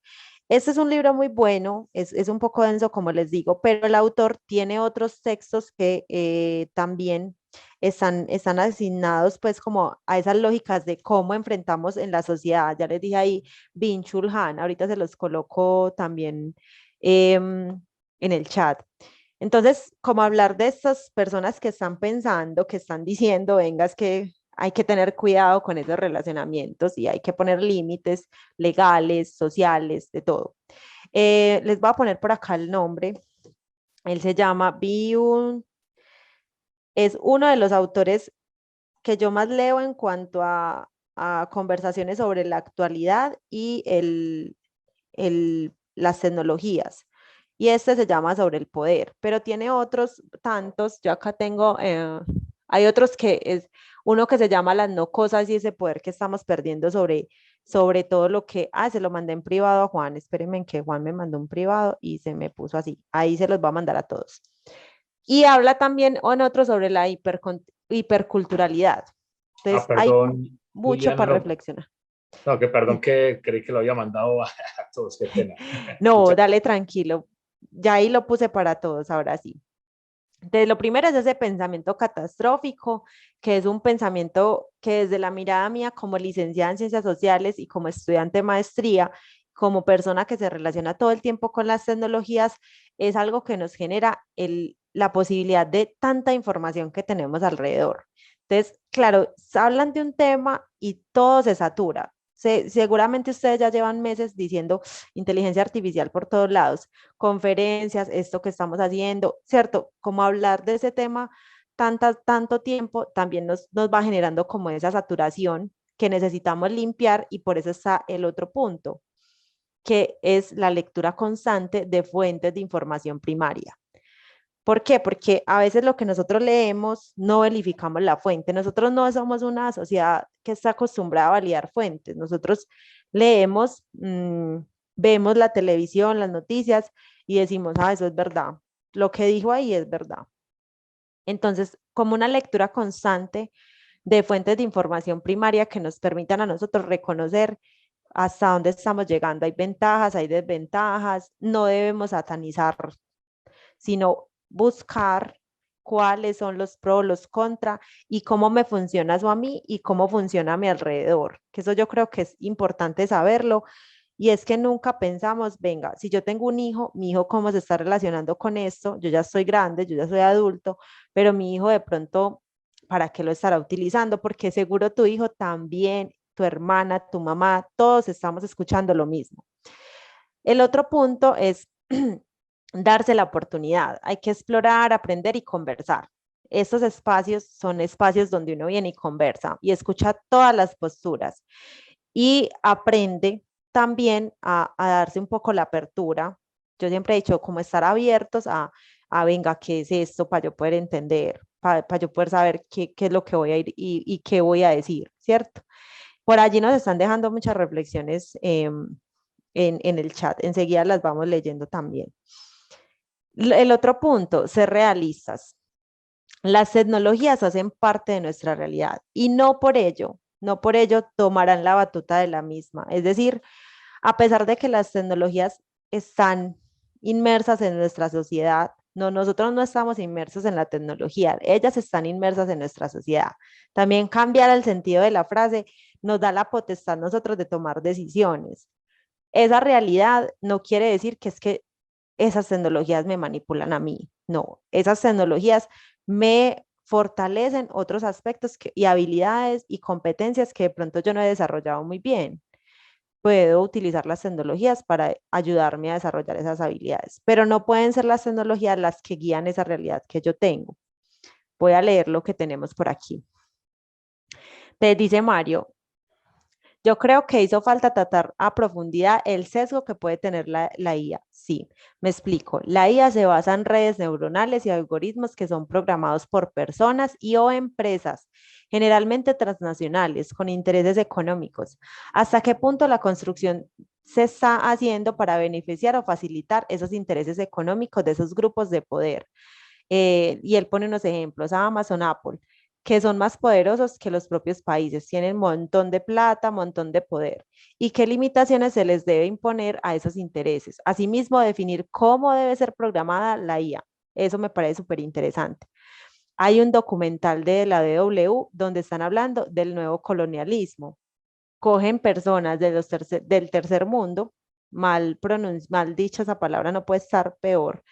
[SPEAKER 1] Este es un libro muy bueno, es un poco denso, como les digo, pero el autor tiene otros textos que también están asignados pues como a esas lógicas de cómo enfrentamos en la sociedad. Ya les dije ahí, Byung-Chul Han, ahorita se los coloco también en el chat. Entonces, como hablar de estas personas que están pensando, que están diciendo, venga, es que hay que tener cuidado con esos relacionamientos y hay que poner límites legales, sociales, de todo. Les voy a poner por acá el nombre. Él se llama Byung, es uno de los autores que yo más leo en cuanto a conversaciones sobre la actualidad y las tecnologías. Y este se llama Sobre el poder, pero tiene otros tantos. Yo acá tengo, hay otros que es uno que se llama Las no cosas y ese poder que estamos perdiendo sobre todo lo que, se lo mandé en privado a Juan. Espérenme que Juan me mandó un privado y se me puso así. Ahí se los va a mandar a todos. Y habla también en otro sobre la hiperculturalidad. Entonces, hay
[SPEAKER 6] Perdón,
[SPEAKER 1] mucho
[SPEAKER 6] Julián,
[SPEAKER 1] para
[SPEAKER 6] no,
[SPEAKER 1] reflexionar.
[SPEAKER 6] no, que perdón que creí que lo había mandado a todos, qué pena.
[SPEAKER 1] No, dale tranquilo. Ya ahí lo puse para todos, ahora sí. Entonces, lo primero es ese pensamiento catastrófico, que es un pensamiento que desde la mirada mía como licenciada en ciencias sociales y como estudiante de maestría, como persona que se relaciona todo el tiempo con las tecnologías, es algo que nos genera la posibilidad de tanta información que tenemos alrededor. Entonces, claro, hablan de un tema y todo se satura. Seguramente ustedes ya llevan meses diciendo inteligencia artificial por todos lados, conferencias, esto que estamos haciendo, ¿cierto? Como hablar de ese tema tanto tiempo también nos va generando como esa saturación que necesitamos limpiar y por eso está el otro punto, que es la lectura constante de fuentes de información primaria. ¿Por qué? Porque a veces lo que nosotros leemos no verificamos la fuente. Nosotros no somos una sociedad que está acostumbrada a validar fuentes. Nosotros leemos, vemos la televisión, las noticias y decimos, eso es verdad. Lo que dijo ahí es verdad. Entonces, como una lectura constante de fuentes de información primaria que nos permitan a nosotros reconocer hasta dónde estamos llegando. Hay ventajas, hay desventajas, no debemos satanizar, sino buscar cuáles son los pros, los contra y cómo me funciona eso a mí y cómo funciona a mi alrededor. Que eso yo creo que es importante saberlo. Y es que nunca pensamos, venga, si yo tengo un hijo, mi hijo cómo se está relacionando con esto, yo ya estoy grande, yo ya soy adulto, pero mi hijo de pronto, ¿para qué lo estará utilizando? Porque seguro tu hijo también, tu hermana, tu mamá, todos estamos escuchando lo mismo. El otro punto es darse la oportunidad. Hay que explorar, aprender y conversar. Estos espacios son espacios donde uno viene y conversa y escucha todas las posturas y aprende también a darse un poco la apertura. Yo siempre he dicho como estar abiertos venga, ¿qué es esto? Para yo poder entender, para yo poder saber qué es lo que voy a ir y qué voy a decir, ¿cierto? Por allí nos están dejando muchas reflexiones en el chat. Enseguida las vamos leyendo también. El otro punto, ser realistas. Las tecnologías hacen parte de nuestra realidad y no por ello tomarán la batuta de la misma. Es decir, a pesar de que las tecnologías están inmersas en nuestra sociedad, no, nosotros no estamos inmersos en la tecnología, ellas están inmersas en nuestra sociedad. También cambiar el sentido de la frase nos da la potestad nosotros de tomar decisiones. Esa realidad no quiere decir que es que esas tecnologías me manipulan a mí. No, esas tecnologías me fortalecen otros aspectos y habilidades y competencias que de pronto yo no he desarrollado muy bien. Puedo utilizar las tecnologías para ayudarme a desarrollar esas habilidades, pero no pueden ser las tecnologías las que guían esa realidad que yo tengo. Voy a leer lo que tenemos por aquí. Te dice Mario, yo creo que hizo falta tratar a profundidad el sesgo que puede tener la IA. Sí, me explico. La IA se basa en redes neuronales y algoritmos que son programados por personas y o empresas, generalmente transnacionales, con intereses económicos. ¿Hasta qué punto la construcción se está haciendo para beneficiar o facilitar esos intereses económicos de esos grupos de poder? Y él pone unos ejemplos, Amazon, Apple, que son más poderosos que los propios países, tienen un montón de plata, un montón de poder. ¿Y qué limitaciones se les debe imponer a esos intereses? Asimismo, definir cómo debe ser programada la IA. Eso me parece súper interesante. Hay un documental de la DW donde están hablando del nuevo colonialismo. Cogen personas del tercer mundo, mal dicha esa palabra, no puede estar peor,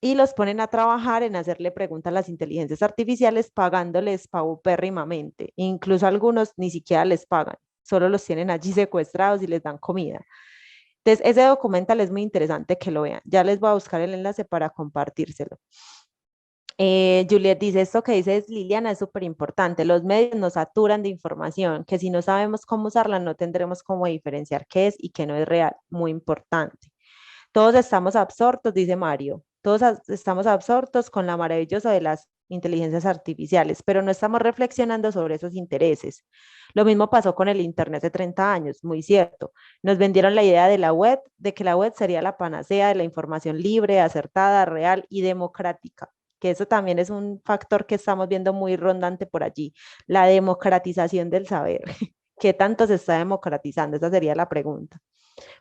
[SPEAKER 1] y los ponen a trabajar en hacerle preguntas a las inteligencias artificiales pagándoles paupérrimamente. Incluso algunos ni siquiera les pagan, solo los tienen allí secuestrados y les dan comida. Entonces, ese documental es muy interesante que lo vean. Ya les voy a buscar el enlace para compartírselo. Juliet dice, esto que dice Liliana es súper importante. Los medios nos saturan de información que si no sabemos cómo usarla no tendremos cómo diferenciar qué es y qué no es real. Muy importante. Todos estamos absortos, dice Mario, todos estamos absortos con la maravillosa de las inteligencias artificiales, pero no estamos reflexionando sobre esos intereses. Lo mismo pasó con el Internet de 30 años, muy cierto. Nos vendieron la idea de la web, de que la web sería la panacea de la información libre, acertada, real y democrática, que eso también es un factor que estamos viendo muy rondante por allí, la democratización del saber. ¿Qué tanto se está democratizando? Esa sería la pregunta.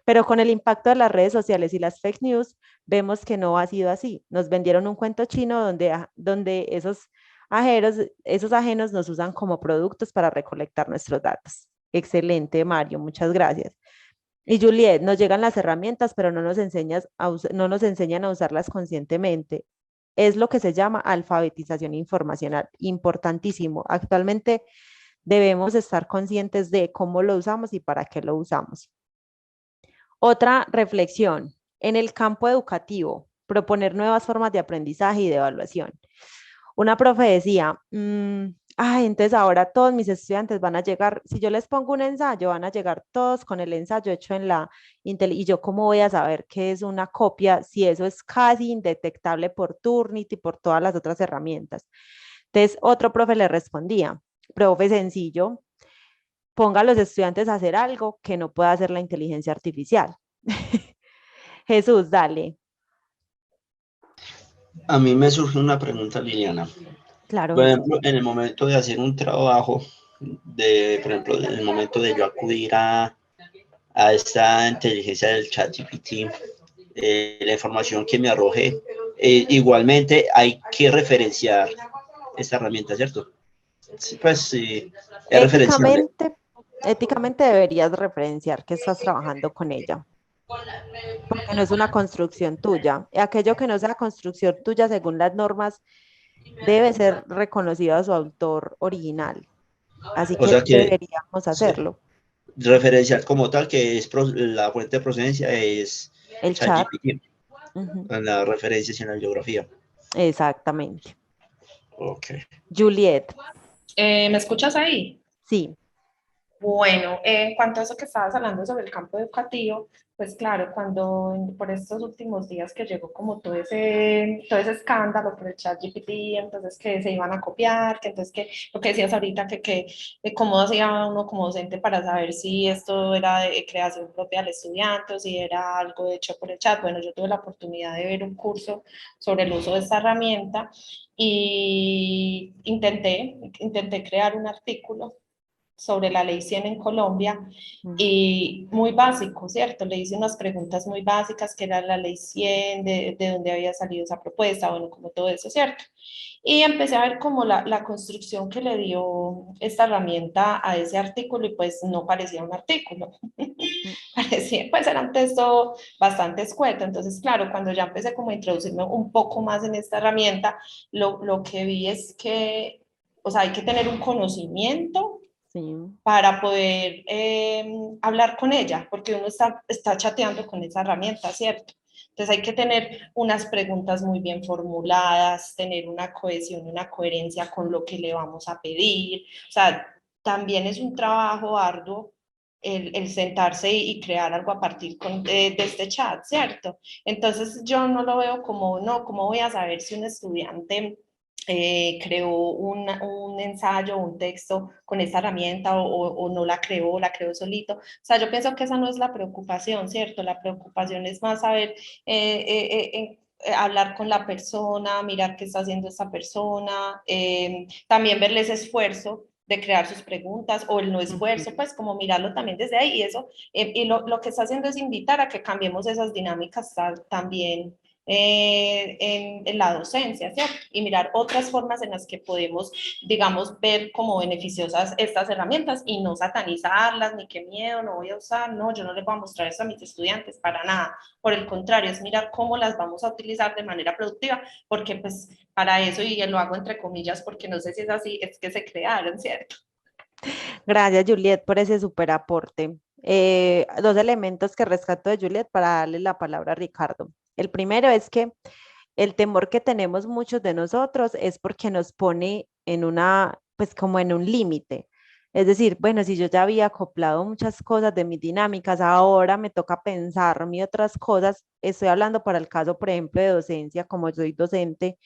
[SPEAKER 1] Pero con el impacto de las redes sociales y las fake news, vemos que no ha sido así. Nos vendieron un cuento chino donde esos ajenos nos usan como productos para recolectar nuestros datos. Excelente, Mario, muchas gracias. Y Juliet, nos llegan las herramientas, pero no nos enseñan a usarlas conscientemente. Es lo que se llama alfabetización informacional, importantísimo. Actualmente debemos estar conscientes de cómo lo usamos y para qué lo usamos. Otra reflexión, en el campo educativo, proponer nuevas formas de aprendizaje y de evaluación. Una profe decía, entonces ahora todos mis estudiantes van a llegar, si yo les pongo un ensayo, van a llegar todos con el ensayo hecho en la Intel, y yo cómo voy a saber qué es una copia si eso es casi indetectable por Turnitin y por todas las otras herramientas. Entonces otro profe le respondía, profe, sencillo, ponga a los estudiantes a hacer algo que no pueda hacer la inteligencia artificial. Jesús, dale.
[SPEAKER 2] A mí me surge una pregunta, Liliana.
[SPEAKER 1] Claro.
[SPEAKER 2] Por ejemplo, en el momento de hacer un trabajo, por ejemplo, en el momento de yo acudir a esta inteligencia del ChatGPT, la información que me arroje, igualmente hay que referenciar esta herramienta, ¿cierto? Sí, pues sí, es referenciable.
[SPEAKER 1] Éticamente deberías referenciar que estás trabajando con ella, porque no es una construcción tuya. Aquello que no sea construcción tuya según las normas debe ser reconocido a su autor original. Así
[SPEAKER 2] O
[SPEAKER 1] que
[SPEAKER 2] sea que
[SPEAKER 1] deberíamos
[SPEAKER 2] sí,
[SPEAKER 1] hacerlo.
[SPEAKER 2] referenciar como tal, que es la fuente de procedencia es
[SPEAKER 1] El chat.
[SPEAKER 2] ChatGPT,
[SPEAKER 1] Uh-huh.
[SPEAKER 2] en la referencia en la bibliografía.
[SPEAKER 1] Exactamente.
[SPEAKER 2] Ok.
[SPEAKER 1] Juliet.
[SPEAKER 7] ¿Me escuchas ahí?
[SPEAKER 1] Sí.
[SPEAKER 7] Bueno, en cuanto a eso que estabas hablando sobre el campo educativo, Pues claro, cuando por estos últimos días que llegó como todo ese escándalo por el ChatGPT, entonces que se iban a copiar, que entonces que lo que decías ahorita, que cómo hacía uno como docente para saber si esto era de creación propia del estudiante o si era algo hecho por el chat. Bueno, yo tuve la oportunidad de ver un curso sobre el uso de esta herramienta y intenté crear un artículo sobre la ley 100 en Colombia y muy básico, ¿cierto? Le hice unas preguntas muy básicas, que era la ley 100, de dónde había salido esa propuesta, bueno, como todo eso, ¿cierto? Y empecé a ver como la construcción que le dio esta herramienta a ese artículo y pues no parecía un artículo, parecía, pues era un texto bastante escueto. Entonces, claro, cuando ya empecé como a introducirme un poco más en esta herramienta, lo que vi es que, o sea, hay que tener un conocimiento
[SPEAKER 1] Sí.
[SPEAKER 7] para poder hablar con ella, porque uno está chateando con esa herramienta, ¿cierto? Entonces hay que tener unas preguntas muy bien formuladas, tener una cohesión, una coherencia con lo que le vamos a pedir. O sea, también es un trabajo arduo el sentarse y crear algo a partir de este chat, ¿cierto? Entonces yo no lo veo como, no, ¿cómo voy a saber si un estudiante creó un ensayo, un texto con esta herramienta o no la creó solito? O sea, yo pienso que esa no es la preocupación, ¿cierto? La preocupación es más saber hablar con la persona, mirar qué está haciendo esta persona, también verles esfuerzo de crear sus preguntas o el no esfuerzo, pues como mirarlo también desde ahí y eso, y lo que está haciendo es invitar a que cambiemos esas dinámicas también en la docencia, ¿cierto? Y mirar otras formas en las que podemos, digamos, ver como beneficiosas estas herramientas y no satanizarlas, ni qué miedo, no voy a usar, no, yo no les voy a mostrar eso a mis estudiantes, para nada. Por el contrario, es mirar cómo las vamos a utilizar de manera productiva, porque pues para eso, y lo hago entre comillas, porque no sé si es así, es que se crearon, ¿cierto?
[SPEAKER 1] Gracias, Juliet, por ese súper aporte. Dos elementos que rescato de Juliet para darle la palabra a Ricardo. El primero es que el temor que tenemos muchos de nosotros es porque nos pone en una, pues como en un límite. Es decir, bueno, si yo ya había acoplado muchas cosas de mis dinámicas, ahora me toca pensar mi otras cosas. Estoy hablando para el caso, por ejemplo, de docencia, como soy docente,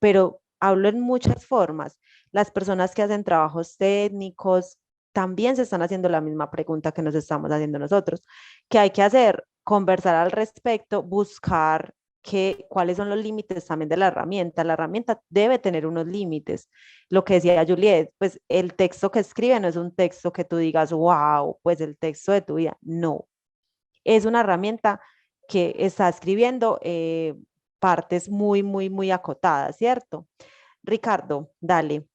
[SPEAKER 1] pero hablo en muchas formas. Las personas que hacen trabajos técnicos también se están haciendo la misma pregunta que nos estamos haciendo nosotros. ¿Qué hay que hacer? Conversar al respecto, buscar cuáles son los límites también de la herramienta. La herramienta debe tener unos límites. Lo que decía Juliet, pues el texto que escribe no es un texto que tú digas, wow, pues el texto de tu vida. No, es una herramienta que está escribiendo partes muy, muy, muy acotadas, ¿cierto? Ricardo, dale.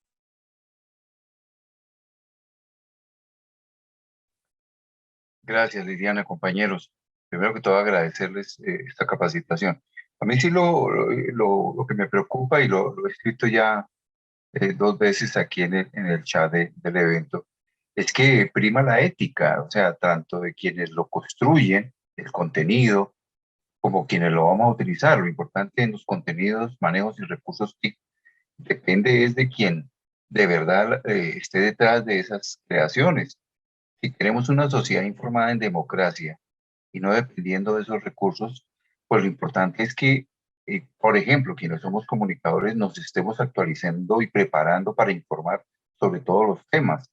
[SPEAKER 9] Gracias, Liliana, compañeros. Primero que todo, agradecerles esta capacitación. A mí sí lo que me preocupa, y lo he escrito ya dos veces aquí en el chat del evento, es que prima la ética, o sea, tanto de quienes lo construyen, el contenido, como quienes lo vamos a utilizar. Lo importante en los contenidos, manejos y recursos TIC depende es de quien de verdad esté detrás de esas creaciones. Si queremos una sociedad informada en democracia y no dependiendo de esos recursos, pues lo importante es que, por ejemplo, quienes somos comunicadores nos estemos actualizando y preparando para informar sobre todos los temas,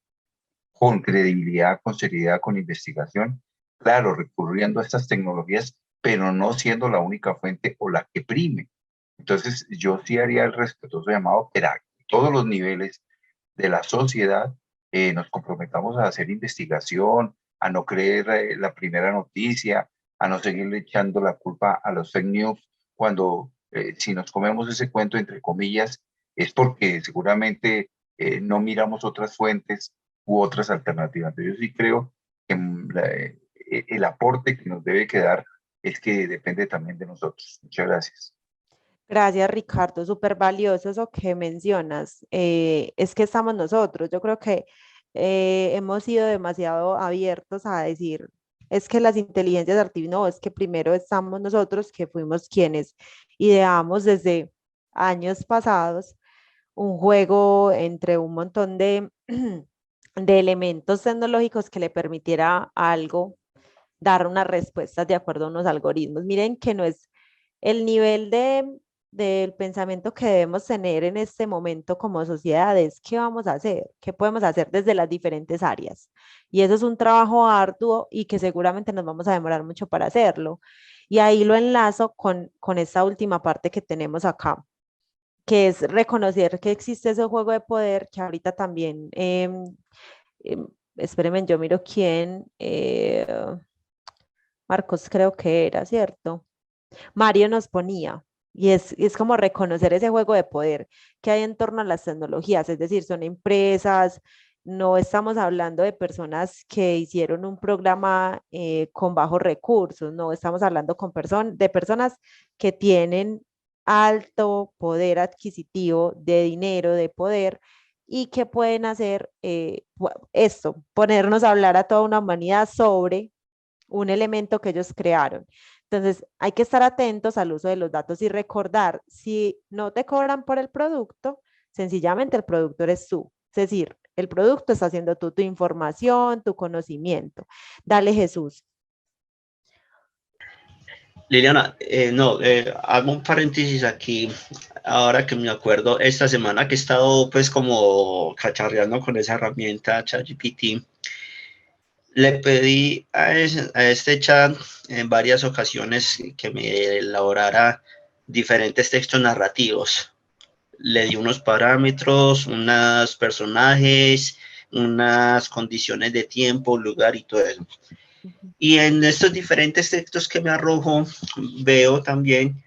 [SPEAKER 9] con credibilidad, con seriedad, con investigación, claro, recurriendo a estas tecnologías, pero no siendo la única fuente o la que prime. Entonces, yo sí haría el respetuoso llamado para todos los niveles de la sociedad nos comprometamos a hacer investigación, a no creer la primera noticia, a no seguirle echando la culpa a los fake news, cuando si nos comemos ese cuento, entre comillas, es porque seguramente no miramos otras fuentes u otras alternativas. Entonces, yo sí creo que el aporte que nos debe quedar es que depende también de nosotros. Muchas gracias.
[SPEAKER 1] Gracias, Ricardo. Súper valioso eso que mencionas. Es que estamos nosotros. Yo creo que hemos sido demasiado abiertos a decir, es que las inteligencias artificiales, no, es que primero estamos nosotros, que fuimos quienes ideamos desde años pasados un juego entre un montón de, de elementos tecnológicos que le permitiera algo dar unas respuestas de acuerdo a unos algoritmos. Miren que no es el nivel del pensamiento que debemos tener en este momento como sociedad, es qué vamos a hacer, qué podemos hacer desde las diferentes áreas. Y eso es un trabajo arduo y que seguramente nos vamos a demorar mucho para hacerlo. Y ahí lo enlazo con esta última parte que tenemos acá, que es reconocer que existe ese juego de poder que ahorita también, espérenme, yo miro quién, Marcos creo que era, ¿cierto? Mario nos ponía, y es como reconocer ese juego de poder que hay en torno a las tecnologías, es decir, son empresas, no estamos hablando de personas que hicieron un programa con bajos recursos, no estamos hablando de personas que tienen alto poder adquisitivo de dinero, de poder, y que pueden hacer esto, ponernos a hablar a toda una humanidad sobre un elemento que ellos crearon. Entonces, hay que estar atentos al uso de los datos y recordar, si no te cobran por el producto, sencillamente el producto eres tú. Es decir, el producto está haciendo tú, tu información, tu conocimiento. Dale, Jesús.
[SPEAKER 2] Liliana, no, hago un paréntesis aquí, ahora que me acuerdo, esta semana que he estado pues como cacharreando con esa herramienta ChatGPT, le pedí a este chat en varias ocasiones que me elaborara diferentes textos narrativos. Le di unos parámetros, unos personajes, unas condiciones de tiempo, lugar y todo eso. Y en estos diferentes textos que me arrojó, veo también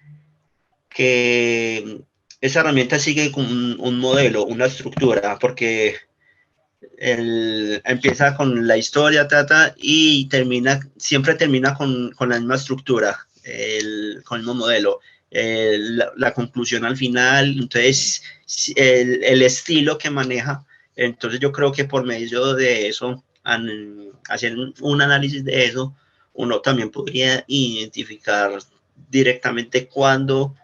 [SPEAKER 2] que esa herramienta sigue con un modelo, una estructura, porque empieza con la historia, y siempre termina con la misma estructura, con el mismo modelo. La conclusión al final, entonces el estilo que maneja, entonces yo creo que por medio de eso, hacer un análisis de eso, uno también podría identificar directamente cuándo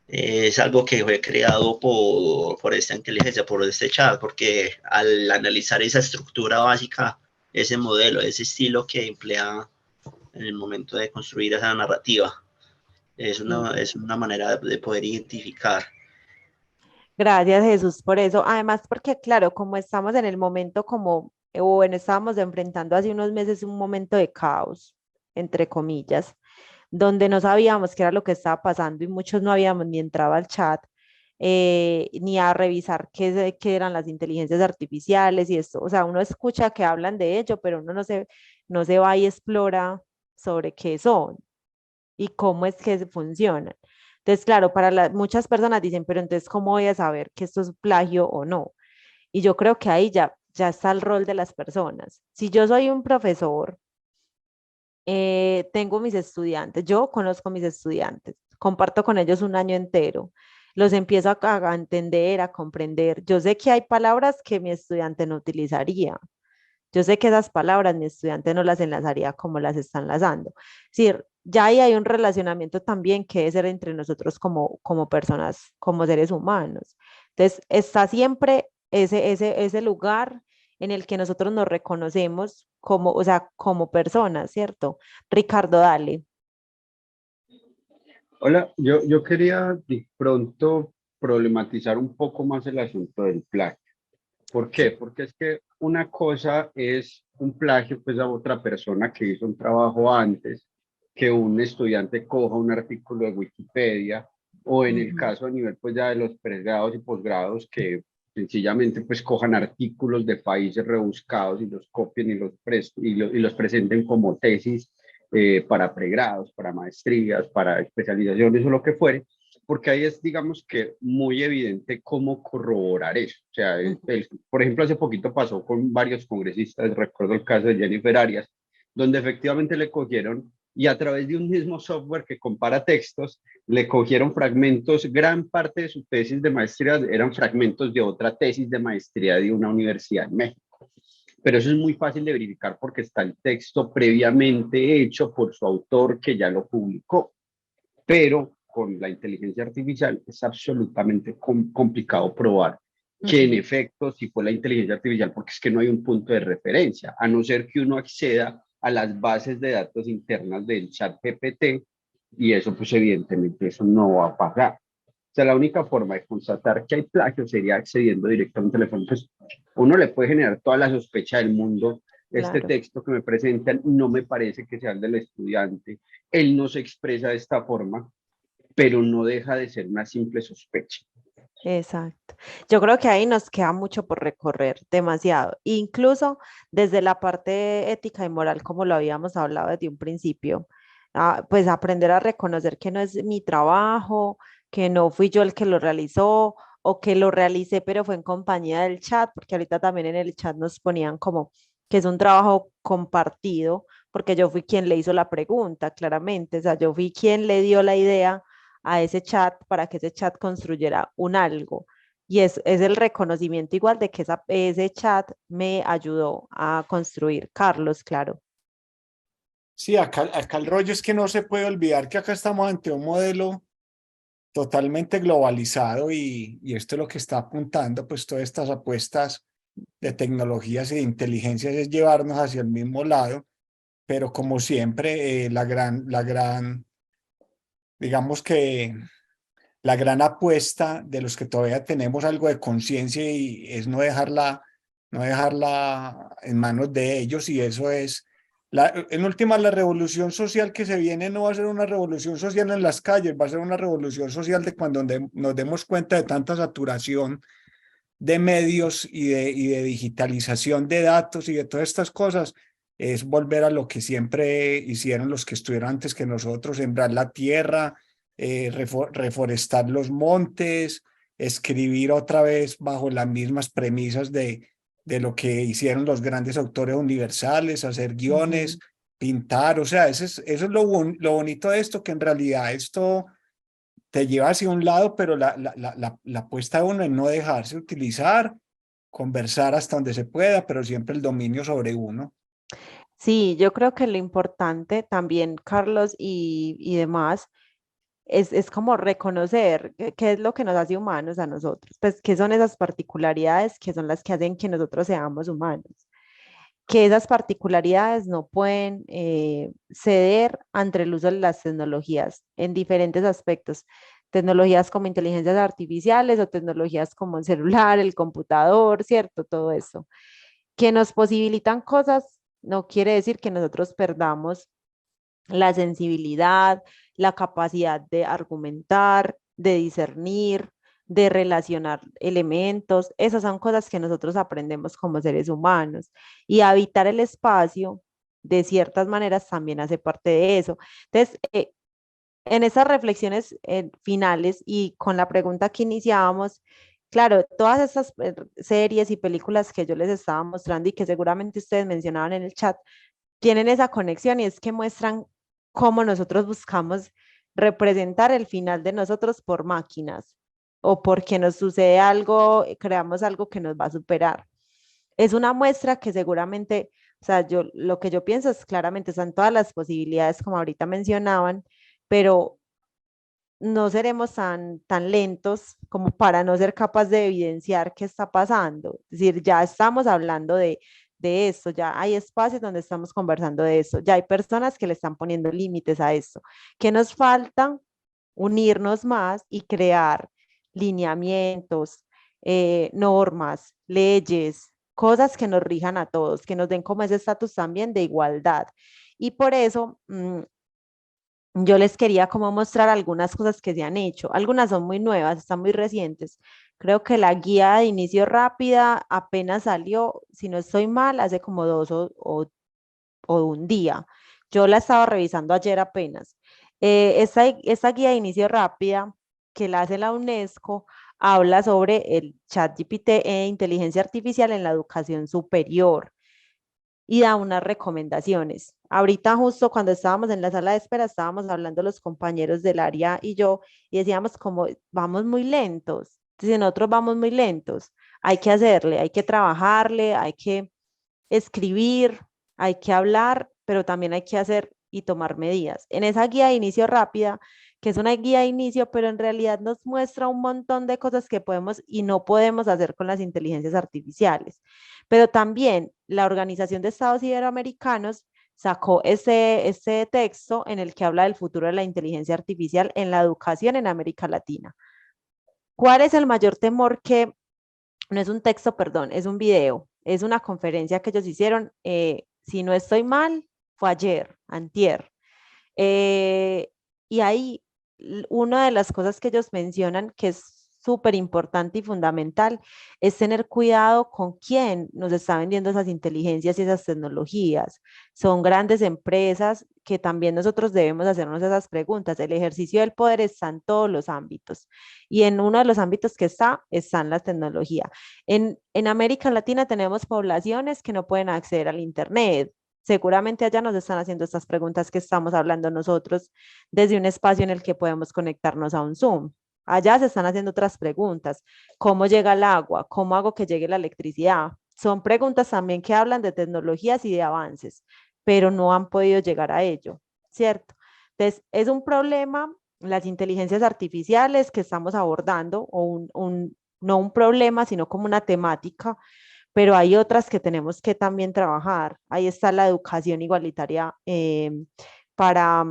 [SPEAKER 2] es algo que fue creado por esta inteligencia, por este chat, porque al analizar esa estructura básica, ese modelo, ese estilo que emplea en el momento de construir esa narrativa, es una manera de poder identificar.
[SPEAKER 1] Gracias, Jesús, por eso. Además, porque claro, como estamos en el momento como, o bueno, estábamos enfrentando hace unos meses un momento de caos, entre comillas, donde no sabíamos qué era lo que estaba pasando y muchos no habíamos ni entrado al chat, ni a revisar qué eran las inteligencias artificiales y esto. O sea, uno escucha que hablan de ello, pero uno no se va y explora sobre qué son y cómo es que funcionan. Entonces, claro, para muchas personas dicen, pero entonces, ¿cómo voy a saber que esto es plagio o no? Y yo creo que ahí ya está el rol de las personas. Si yo soy un profesor, tengo mis estudiantes, yo conozco mis estudiantes, comparto con ellos un año entero, los empiezo a entender, a comprender. Yo sé que hay palabras que mi estudiante no utilizaría. Yo sé que esas palabras mi estudiante no las enlazaría como las están enlazando. Es decir, ya ahí hay un relacionamiento también que debe ser entre nosotros como personas, como seres humanos. Entonces, está siempre ese lugar en el que nosotros nos reconocemos como, o sea, como personas, ¿cierto? Ricardo, dale.
[SPEAKER 5] Hola, yo quería de pronto problematizar un poco más el asunto del plagio. ¿Por qué? Porque es que una cosa es un plagio, pues a otra persona que hizo un trabajo antes, que un estudiante coja un artículo de Wikipedia, o en el caso a nivel pues ya de los pregrados y posgrados, que sencillamente pues cojan artículos de países rebuscados y los copien y los presenten como tesis para pregrados, para maestrías, para especializaciones o lo que fuere, porque ahí es, digamos que, muy evidente cómo corroborar eso. O sea, por ejemplo, hace poquito pasó con varios congresistas, recuerdo el caso de Jennifer Arias, donde efectivamente le cogieron y a través de un mismo software que compara textos, le cogieron fragmentos, gran parte de su tesis de maestría eran fragmentos de otra tesis de maestría de una universidad en México. Pero eso es muy fácil de verificar porque está el texto previamente hecho por su autor que ya lo publicó. Pero con la inteligencia artificial es absolutamente complicado probar que en efecto sí fue la inteligencia artificial, porque es que no hay un punto de referencia, a no ser que uno acceda a las bases de datos internas del chat GPT, y eso pues evidentemente eso no va a pasar. O sea, la única forma de constatar que hay plagio sería accediendo directamente al teléfono. Entonces, uno le puede generar toda la sospecha del mundo. Este
[SPEAKER 1] Claro.
[SPEAKER 5] texto que me presentan no me parece que sea el del estudiante. Él no se expresa de esta forma, pero no deja de ser una simple sospecha.
[SPEAKER 1] Exacto. Yo creo que ahí nos queda mucho por recorrer, demasiado. Incluso desde la parte ética y moral, como lo habíamos hablado desde un principio, pues aprender a reconocer que no es mi trabajo, que no fui yo el que lo realizó o que lo realicé, pero fue en compañía del chat, porque ahorita también en el chat nos ponían como que es un trabajo compartido, porque yo fui quien le hizo la pregunta, claramente, o sea, yo fui quien le dio la idea a ese chat para que ese chat construyera un algo. Y es el reconocimiento igual de que ese chat me ayudó a construir. Carlos, claro.
[SPEAKER 4] Sí, acá el rollo es que no se puede olvidar que acá estamos ante un modelo totalmente globalizado y esto es lo que está apuntando, pues todas estas apuestas de tecnologías y de inteligencias es llevarnos hacia el mismo lado, pero como siempre, digamos que la gran apuesta de los que todavía tenemos algo de conciencia y es no dejarla en manos de ellos, y eso es, en última, la revolución social que se viene no va a ser una revolución social en las calles, va a ser una revolución social de cuando nos demos cuenta de tanta saturación de medios y de digitalización de datos y de todas estas cosas, es volver a lo que siempre hicieron los que estuvieron antes que nosotros: sembrar la tierra, reforestar los montes, escribir otra vez bajo las mismas premisas de lo que hicieron los grandes autores universales, hacer guiones, pintar. O sea, eso es lo bonito de esto, que en realidad esto te lleva hacia un lado, pero la apuesta de uno es no dejarse utilizar, conversar hasta donde se pueda, pero siempre el dominio sobre uno.
[SPEAKER 1] Sí, yo creo que lo importante también, Carlos y demás, es como reconocer qué es lo que nos hace humanos a nosotros, pues qué son esas particularidades que son las que hacen que nosotros seamos humanos, que esas particularidades no pueden ceder ante el uso de las tecnologías en diferentes aspectos, tecnologías como inteligencias artificiales o tecnologías como el celular, el computador, ¿cierto? Todo eso, que nos posibilitan cosas, no quiere decir que nosotros perdamos la sensibilidad, la capacidad de argumentar, de discernir, de relacionar elementos. Esas son cosas que nosotros aprendemos como seres humanos. Y habitar el espacio, de ciertas maneras, también hace parte de eso. Entonces, en esas reflexiones finales y con la pregunta que iniciábamos, claro, todas estas series y películas que yo les estaba mostrando y que seguramente ustedes mencionaban en el chat, tienen esa conexión y es que muestran cómo nosotros buscamos representar el final de nosotros por máquinas o porque nos sucede algo, creamos algo que nos va a superar. Es una muestra que seguramente, o sea, lo que yo pienso es claramente están todas las posibilidades como ahorita mencionaban, pero no seremos tan lentos como para no ser capaz de evidenciar qué está pasando. Es decir, ya estamos hablando de esto, ya hay espacios donde estamos conversando de eso, ya hay personas que le están poniendo límites a eso. ¿Qué nos falta? Unirnos más y crear lineamientos, normas, leyes, cosas que nos rijan a todos, que nos den como ese estatus también de igualdad. Y por eso yo les quería como mostrar algunas cosas que se han hecho. Algunas son muy nuevas, están muy recientes. Creo que la guía de inicio rápida apenas salió, si no estoy mal, hace como 2 o un día. Yo la estaba revisando ayer apenas. Esta guía de inicio rápida que la hace la UNESCO habla sobre el ChatGPT e inteligencia artificial en la educación superior y da unas recomendaciones. Ahorita justo cuando estábamos en la sala de espera, estábamos hablando los compañeros del área y yo, y decíamos como, vamos muy lentos. Si nosotros vamos muy lentos, hay que hacerle, hay que trabajarle, hay que escribir, hay que hablar, pero también hay que hacer y tomar medidas. En esa guía de inicio rápida, que es una guía de inicio, pero en realidad nos muestra un montón de cosas que podemos y no podemos hacer con las inteligencias artificiales. Pero también la Organización de Estados Iberoamericanos sacó ese texto en el que habla del futuro de la inteligencia artificial en la educación en América Latina. ¿Cuál es el mayor temor que, no es un texto, perdón, es un video, es una conferencia que ellos hicieron, si no estoy mal, fue ayer, antier. Y ahí una de las cosas que ellos mencionan que es súper importante y fundamental es tener cuidado con quién nos está vendiendo esas inteligencias y esas tecnologías. Son grandes empresas que también nosotros debemos hacernos esas preguntas. El ejercicio del poder está en todos los ámbitos y en uno de los ámbitos que está en la tecnología. En América Latina tenemos poblaciones que no pueden acceder al Internet. Seguramente allá nos están haciendo estas preguntas que estamos hablando nosotros desde un espacio en el que podemos conectarnos a un Zoom. Allá se están haciendo otras preguntas. ¿Cómo llega el agua? ¿Cómo hago que llegue la electricidad? Son preguntas también que hablan de tecnologías y de avances, pero no han podido llegar a ello, ¿cierto? Entonces, es un problema las inteligencias artificiales que estamos abordando, o no un problema, sino como una temática, pero hay otras que tenemos que también trabajar. Ahí está la educación igualitaria para,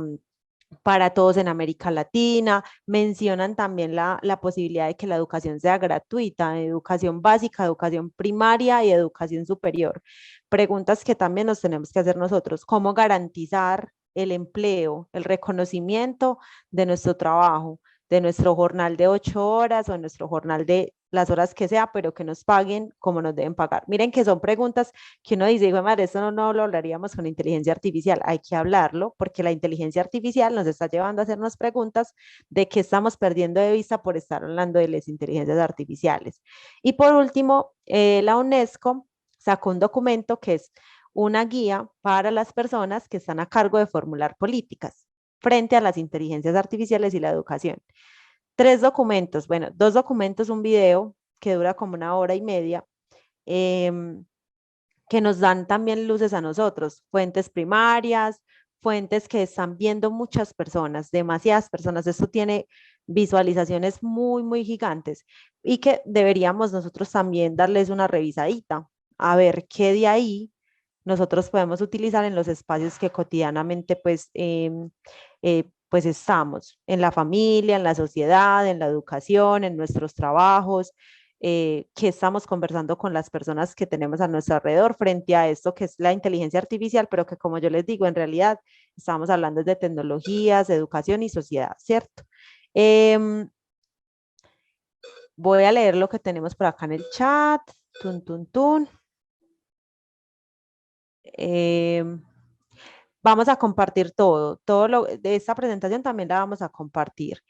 [SPEAKER 1] para todos en América Latina. Mencionan también la posibilidad de que la educación sea gratuita, educación básica, educación primaria y educación superior. Preguntas que también nos tenemos que hacer nosotros. ¿Cómo garantizar el empleo, el reconocimiento de nuestro trabajo, de nuestro jornal de 8 horas o nuestro jornal de las horas que sea, pero que nos paguen como nos deben pagar? Miren que son preguntas que uno dice, hijo madre, esto no lo hablaríamos con inteligencia artificial. Hay que hablarlo porque la inteligencia artificial nos está llevando a hacernos preguntas de qué estamos perdiendo de vista por estar hablando de las inteligencias artificiales. Y por último, la UNESCO sacó un documento que es una guía para las personas que están a cargo de formular políticas frente a las inteligencias artificiales y la educación. 3 documentos, bueno, 2 documentos, un video que dura como 1 hora y media, que nos dan también luces a nosotros, fuentes primarias, fuentes que están viendo muchas personas, demasiadas personas. Esto tiene visualizaciones muy, muy gigantes y que deberíamos nosotros también darles una revisadita, a ver qué de ahí nosotros podemos utilizar en los espacios que cotidianamente pues estamos, en la familia, en la sociedad, en la educación, en nuestros trabajos, que estamos conversando con las personas que tenemos a nuestro alrededor frente a esto que es la inteligencia artificial, pero que como yo les digo, en realidad estamos hablando de tecnologías, de educación y sociedad, ¿cierto? Voy a leer lo que tenemos por acá en el chat. Tun, tun, tun. Vamos a compartir todo lo de esta presentación también la vamos a compartir.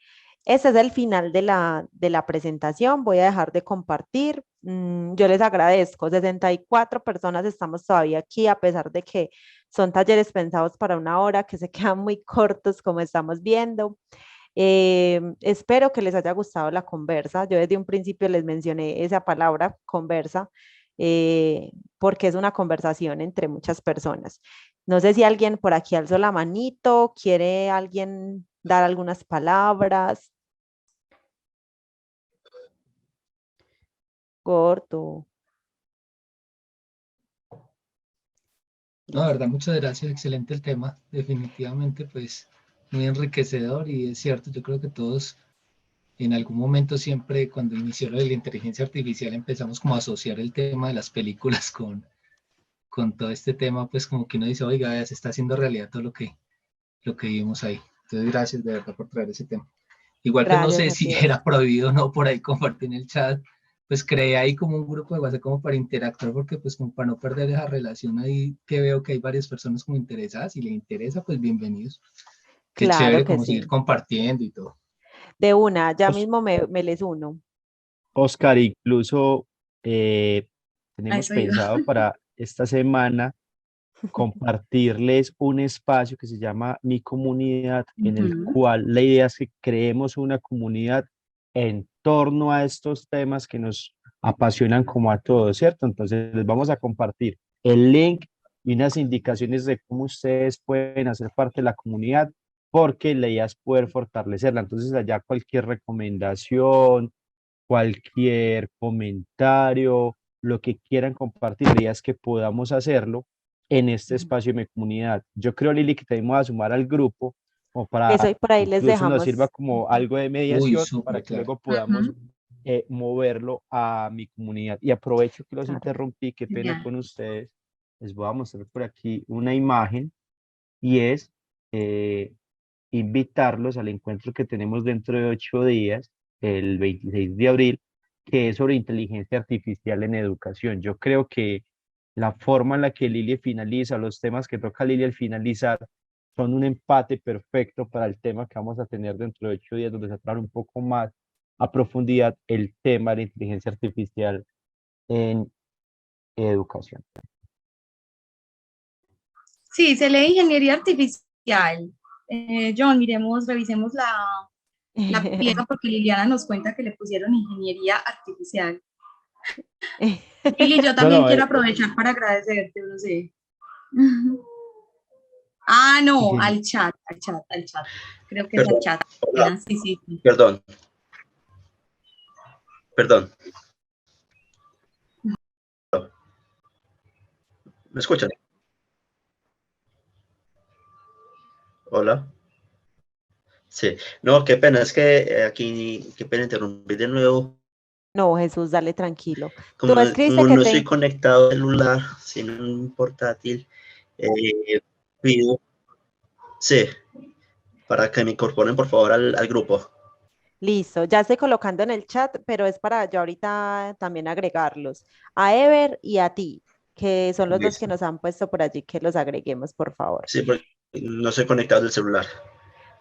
[SPEAKER 1] Este es el final de la presentación. Voy a dejar de compartir. Yo les agradezco. 64 personas estamos todavía aquí, a pesar de que son talleres pensados para 1 hora, que se quedan muy cortos, como estamos viendo. Espero que les haya gustado la conversa. Yo desde un principio les mencioné esa palabra, conversa, porque es una conversación entre muchas personas. No sé si alguien por aquí alzó la manito, quiere alguien dar algunas palabras. Corto.
[SPEAKER 3] No, de verdad, muchas gracias, excelente el tema, definitivamente pues muy enriquecedor y es cierto, yo creo que todos en algún momento siempre cuando inició lo de la inteligencia artificial empezamos como a asociar el tema de las películas con todo este tema, pues como que uno dice, oiga, ya se está haciendo realidad todo lo que vimos ahí. Entonces gracias de verdad por traer ese tema. Igual pues no
[SPEAKER 1] Gracias
[SPEAKER 3] sé
[SPEAKER 1] a
[SPEAKER 3] si
[SPEAKER 1] ti.
[SPEAKER 3] era prohibido o no por ahí compartir en el chat, pues creé ahí como un grupo de WhatsApp como para interactuar, porque pues como para no perder esa relación ahí que veo que hay varias personas como interesadas, si les interesa pues bienvenidos. Qué
[SPEAKER 1] Claro
[SPEAKER 3] chévere
[SPEAKER 1] que
[SPEAKER 3] como seguir
[SPEAKER 1] sí.
[SPEAKER 3] compartiendo y todo.
[SPEAKER 1] De una, ya
[SPEAKER 10] Os-
[SPEAKER 1] mismo me les uno.
[SPEAKER 10] Oscar, incluso
[SPEAKER 11] Ahí
[SPEAKER 10] tenemos
[SPEAKER 11] soy yo.
[SPEAKER 10] pensado para esta semana compartirles un espacio que se llama Mi Comunidad, en el
[SPEAKER 11] Ujú.
[SPEAKER 10] cual la idea es que creemos una comunidad en torno a estos temas que nos apasionan como a todos, ¿cierto? Entonces les vamos a compartir el link y unas indicaciones de cómo ustedes pueden hacer parte de la comunidad, porque la idea es poder fortalecerla. Entonces allá cualquier recomendación, cualquier comentario, lo que quieran compartir, la idea es que podamos hacerlo en este espacio de mi comunidad. Yo creo, Lili, que te vamos a sumar al grupo o para
[SPEAKER 1] Eso y por ahí les
[SPEAKER 10] incluso nos
[SPEAKER 1] dejamos.
[SPEAKER 10] sirva como algo de
[SPEAKER 3] Uy,
[SPEAKER 10] mediación para
[SPEAKER 3] súper
[SPEAKER 10] que
[SPEAKER 3] claro.
[SPEAKER 10] luego podamos
[SPEAKER 11] Ujú.
[SPEAKER 10] moverlo a mi comunidad. Y aprovecho que los
[SPEAKER 1] Claro.
[SPEAKER 10] interrumpí, qué pena
[SPEAKER 11] Genial.
[SPEAKER 10] con ustedes. Les voy a mostrar por aquí una imagen y es invitarlos al encuentro que tenemos dentro de 8 días, el 26 de abril, que es sobre inteligencia artificial en educación. Yo creo que la forma en la que Lili finaliza, los temas que toca Lili al finalizar, son un empate perfecto para el tema que vamos a tener dentro de 8 días, donde se trata un poco más a profundidad el tema de la inteligencia artificial en educación.
[SPEAKER 11] Sí, se lee ingeniería artificial. John, miremos, revisemos la pieza porque Liliana nos cuenta que le pusieron ingeniería artificial. Lili, yo también quiero aprovechar para agradecerte, no sé. Ah, no, al chat. Creo que es al chat.
[SPEAKER 2] Hola.
[SPEAKER 11] Sí.
[SPEAKER 2] Perdón. ¿Me escuchan? Hola. Sí. No, qué pena, es que aquí, qué pena interrumpir de nuevo.
[SPEAKER 1] No, Jesús, dale tranquilo.
[SPEAKER 2] Como,
[SPEAKER 1] Tú escribiste
[SPEAKER 2] como
[SPEAKER 1] que
[SPEAKER 2] no
[SPEAKER 1] te...
[SPEAKER 2] estoy conectado al celular, sino en un portátil, pido, sí, para que me incorporen por favor al grupo.
[SPEAKER 1] Listo, ya estoy colocando en el chat, pero es para yo ahorita también agregarlos. A Ever y a ti, que son los dos que
[SPEAKER 2] Listo.
[SPEAKER 1] nos han puesto por allí, que los agreguemos, por favor.
[SPEAKER 2] Sí, porque no estoy conectado del celular.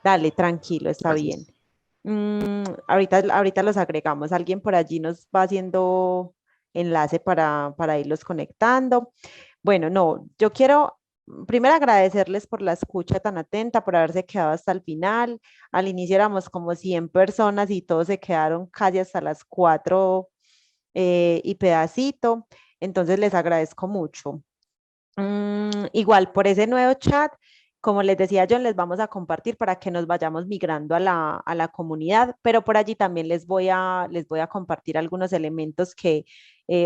[SPEAKER 1] Dale, tranquilo, está bien. Ahorita los agregamos. Alguien por allí nos va haciendo enlace para irlos conectando. Bueno, no, yo quiero primero agradecerles por la escucha tan atenta, por haberse quedado hasta el final. Al inicio éramos como 100 personas y todos se quedaron casi hasta las 4 y pedacito. Entonces les agradezco mucho. Igual por ese nuevo chat, como les decía John, les vamos a compartir para que nos vayamos migrando a la comunidad, pero por allí también les voy a compartir algunos elementos que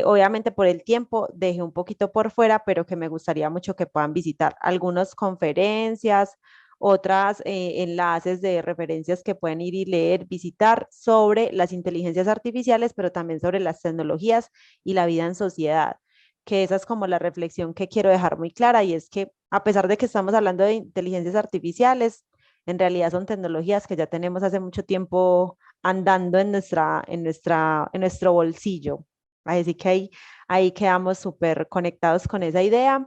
[SPEAKER 1] obviamente por el tiempo dejé un poquito por fuera, pero que me gustaría mucho que puedan visitar. Algunas conferencias, otras enlaces de referencias que pueden ir y leer, visitar sobre las inteligencias artificiales, pero también sobre las tecnologías y la vida en sociedad, que esa es como la reflexión que quiero dejar muy clara, y es que a pesar de que estamos hablando de inteligencias artificiales, en realidad son tecnologías que ya tenemos hace mucho tiempo andando en nuestro bolsillo. Así que ahí quedamos súper conectados con esa idea.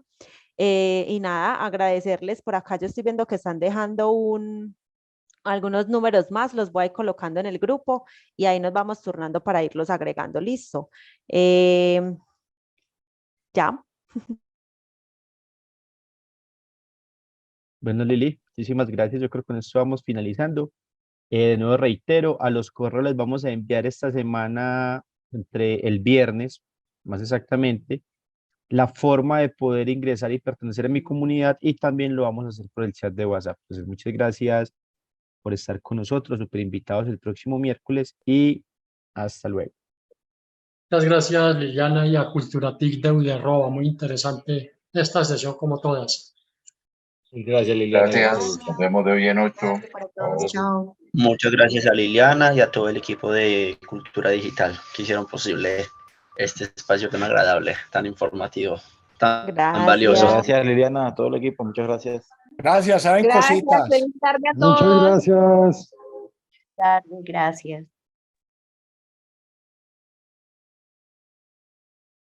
[SPEAKER 1] Y nada, agradecerles por acá. Yo estoy viendo que están dejando algunos números más, los voy a ir colocando en el grupo y ahí nos vamos turnando para irlos agregando. Listo. Ya.
[SPEAKER 10] Bueno, Lili, muchísimas gracias. Yo creo que con esto vamos finalizando. De nuevo reitero, a los correos les vamos a enviar esta semana, entre el viernes, más exactamente, la forma de poder ingresar y pertenecer a mi comunidad, y también lo vamos a hacer por el chat de WhatsApp. Entonces, muchas gracias por estar con nosotros, súper invitados el próximo miércoles y hasta luego.
[SPEAKER 12] Muchas gracias, Liliana, y a Culturatic de Uderroba. Muy interesante esta sesión como todas.
[SPEAKER 6] Gracias, Liliana.
[SPEAKER 9] Gracias. Nos vemos de hoy en 8.
[SPEAKER 11] Chao.
[SPEAKER 2] Muchas gracias a Liliana y a todo el equipo de Cultura Digital que hicieron posible este espacio tan agradable, tan informativo, tan valioso.
[SPEAKER 13] Gracias, Liliana, a todo el equipo. Muchas gracias.
[SPEAKER 4] Gracias, saben
[SPEAKER 14] Gracias,
[SPEAKER 4] cositas.
[SPEAKER 14] feliz tarde a
[SPEAKER 12] Muchas
[SPEAKER 14] todos.
[SPEAKER 12] gracias.
[SPEAKER 14] Gracias.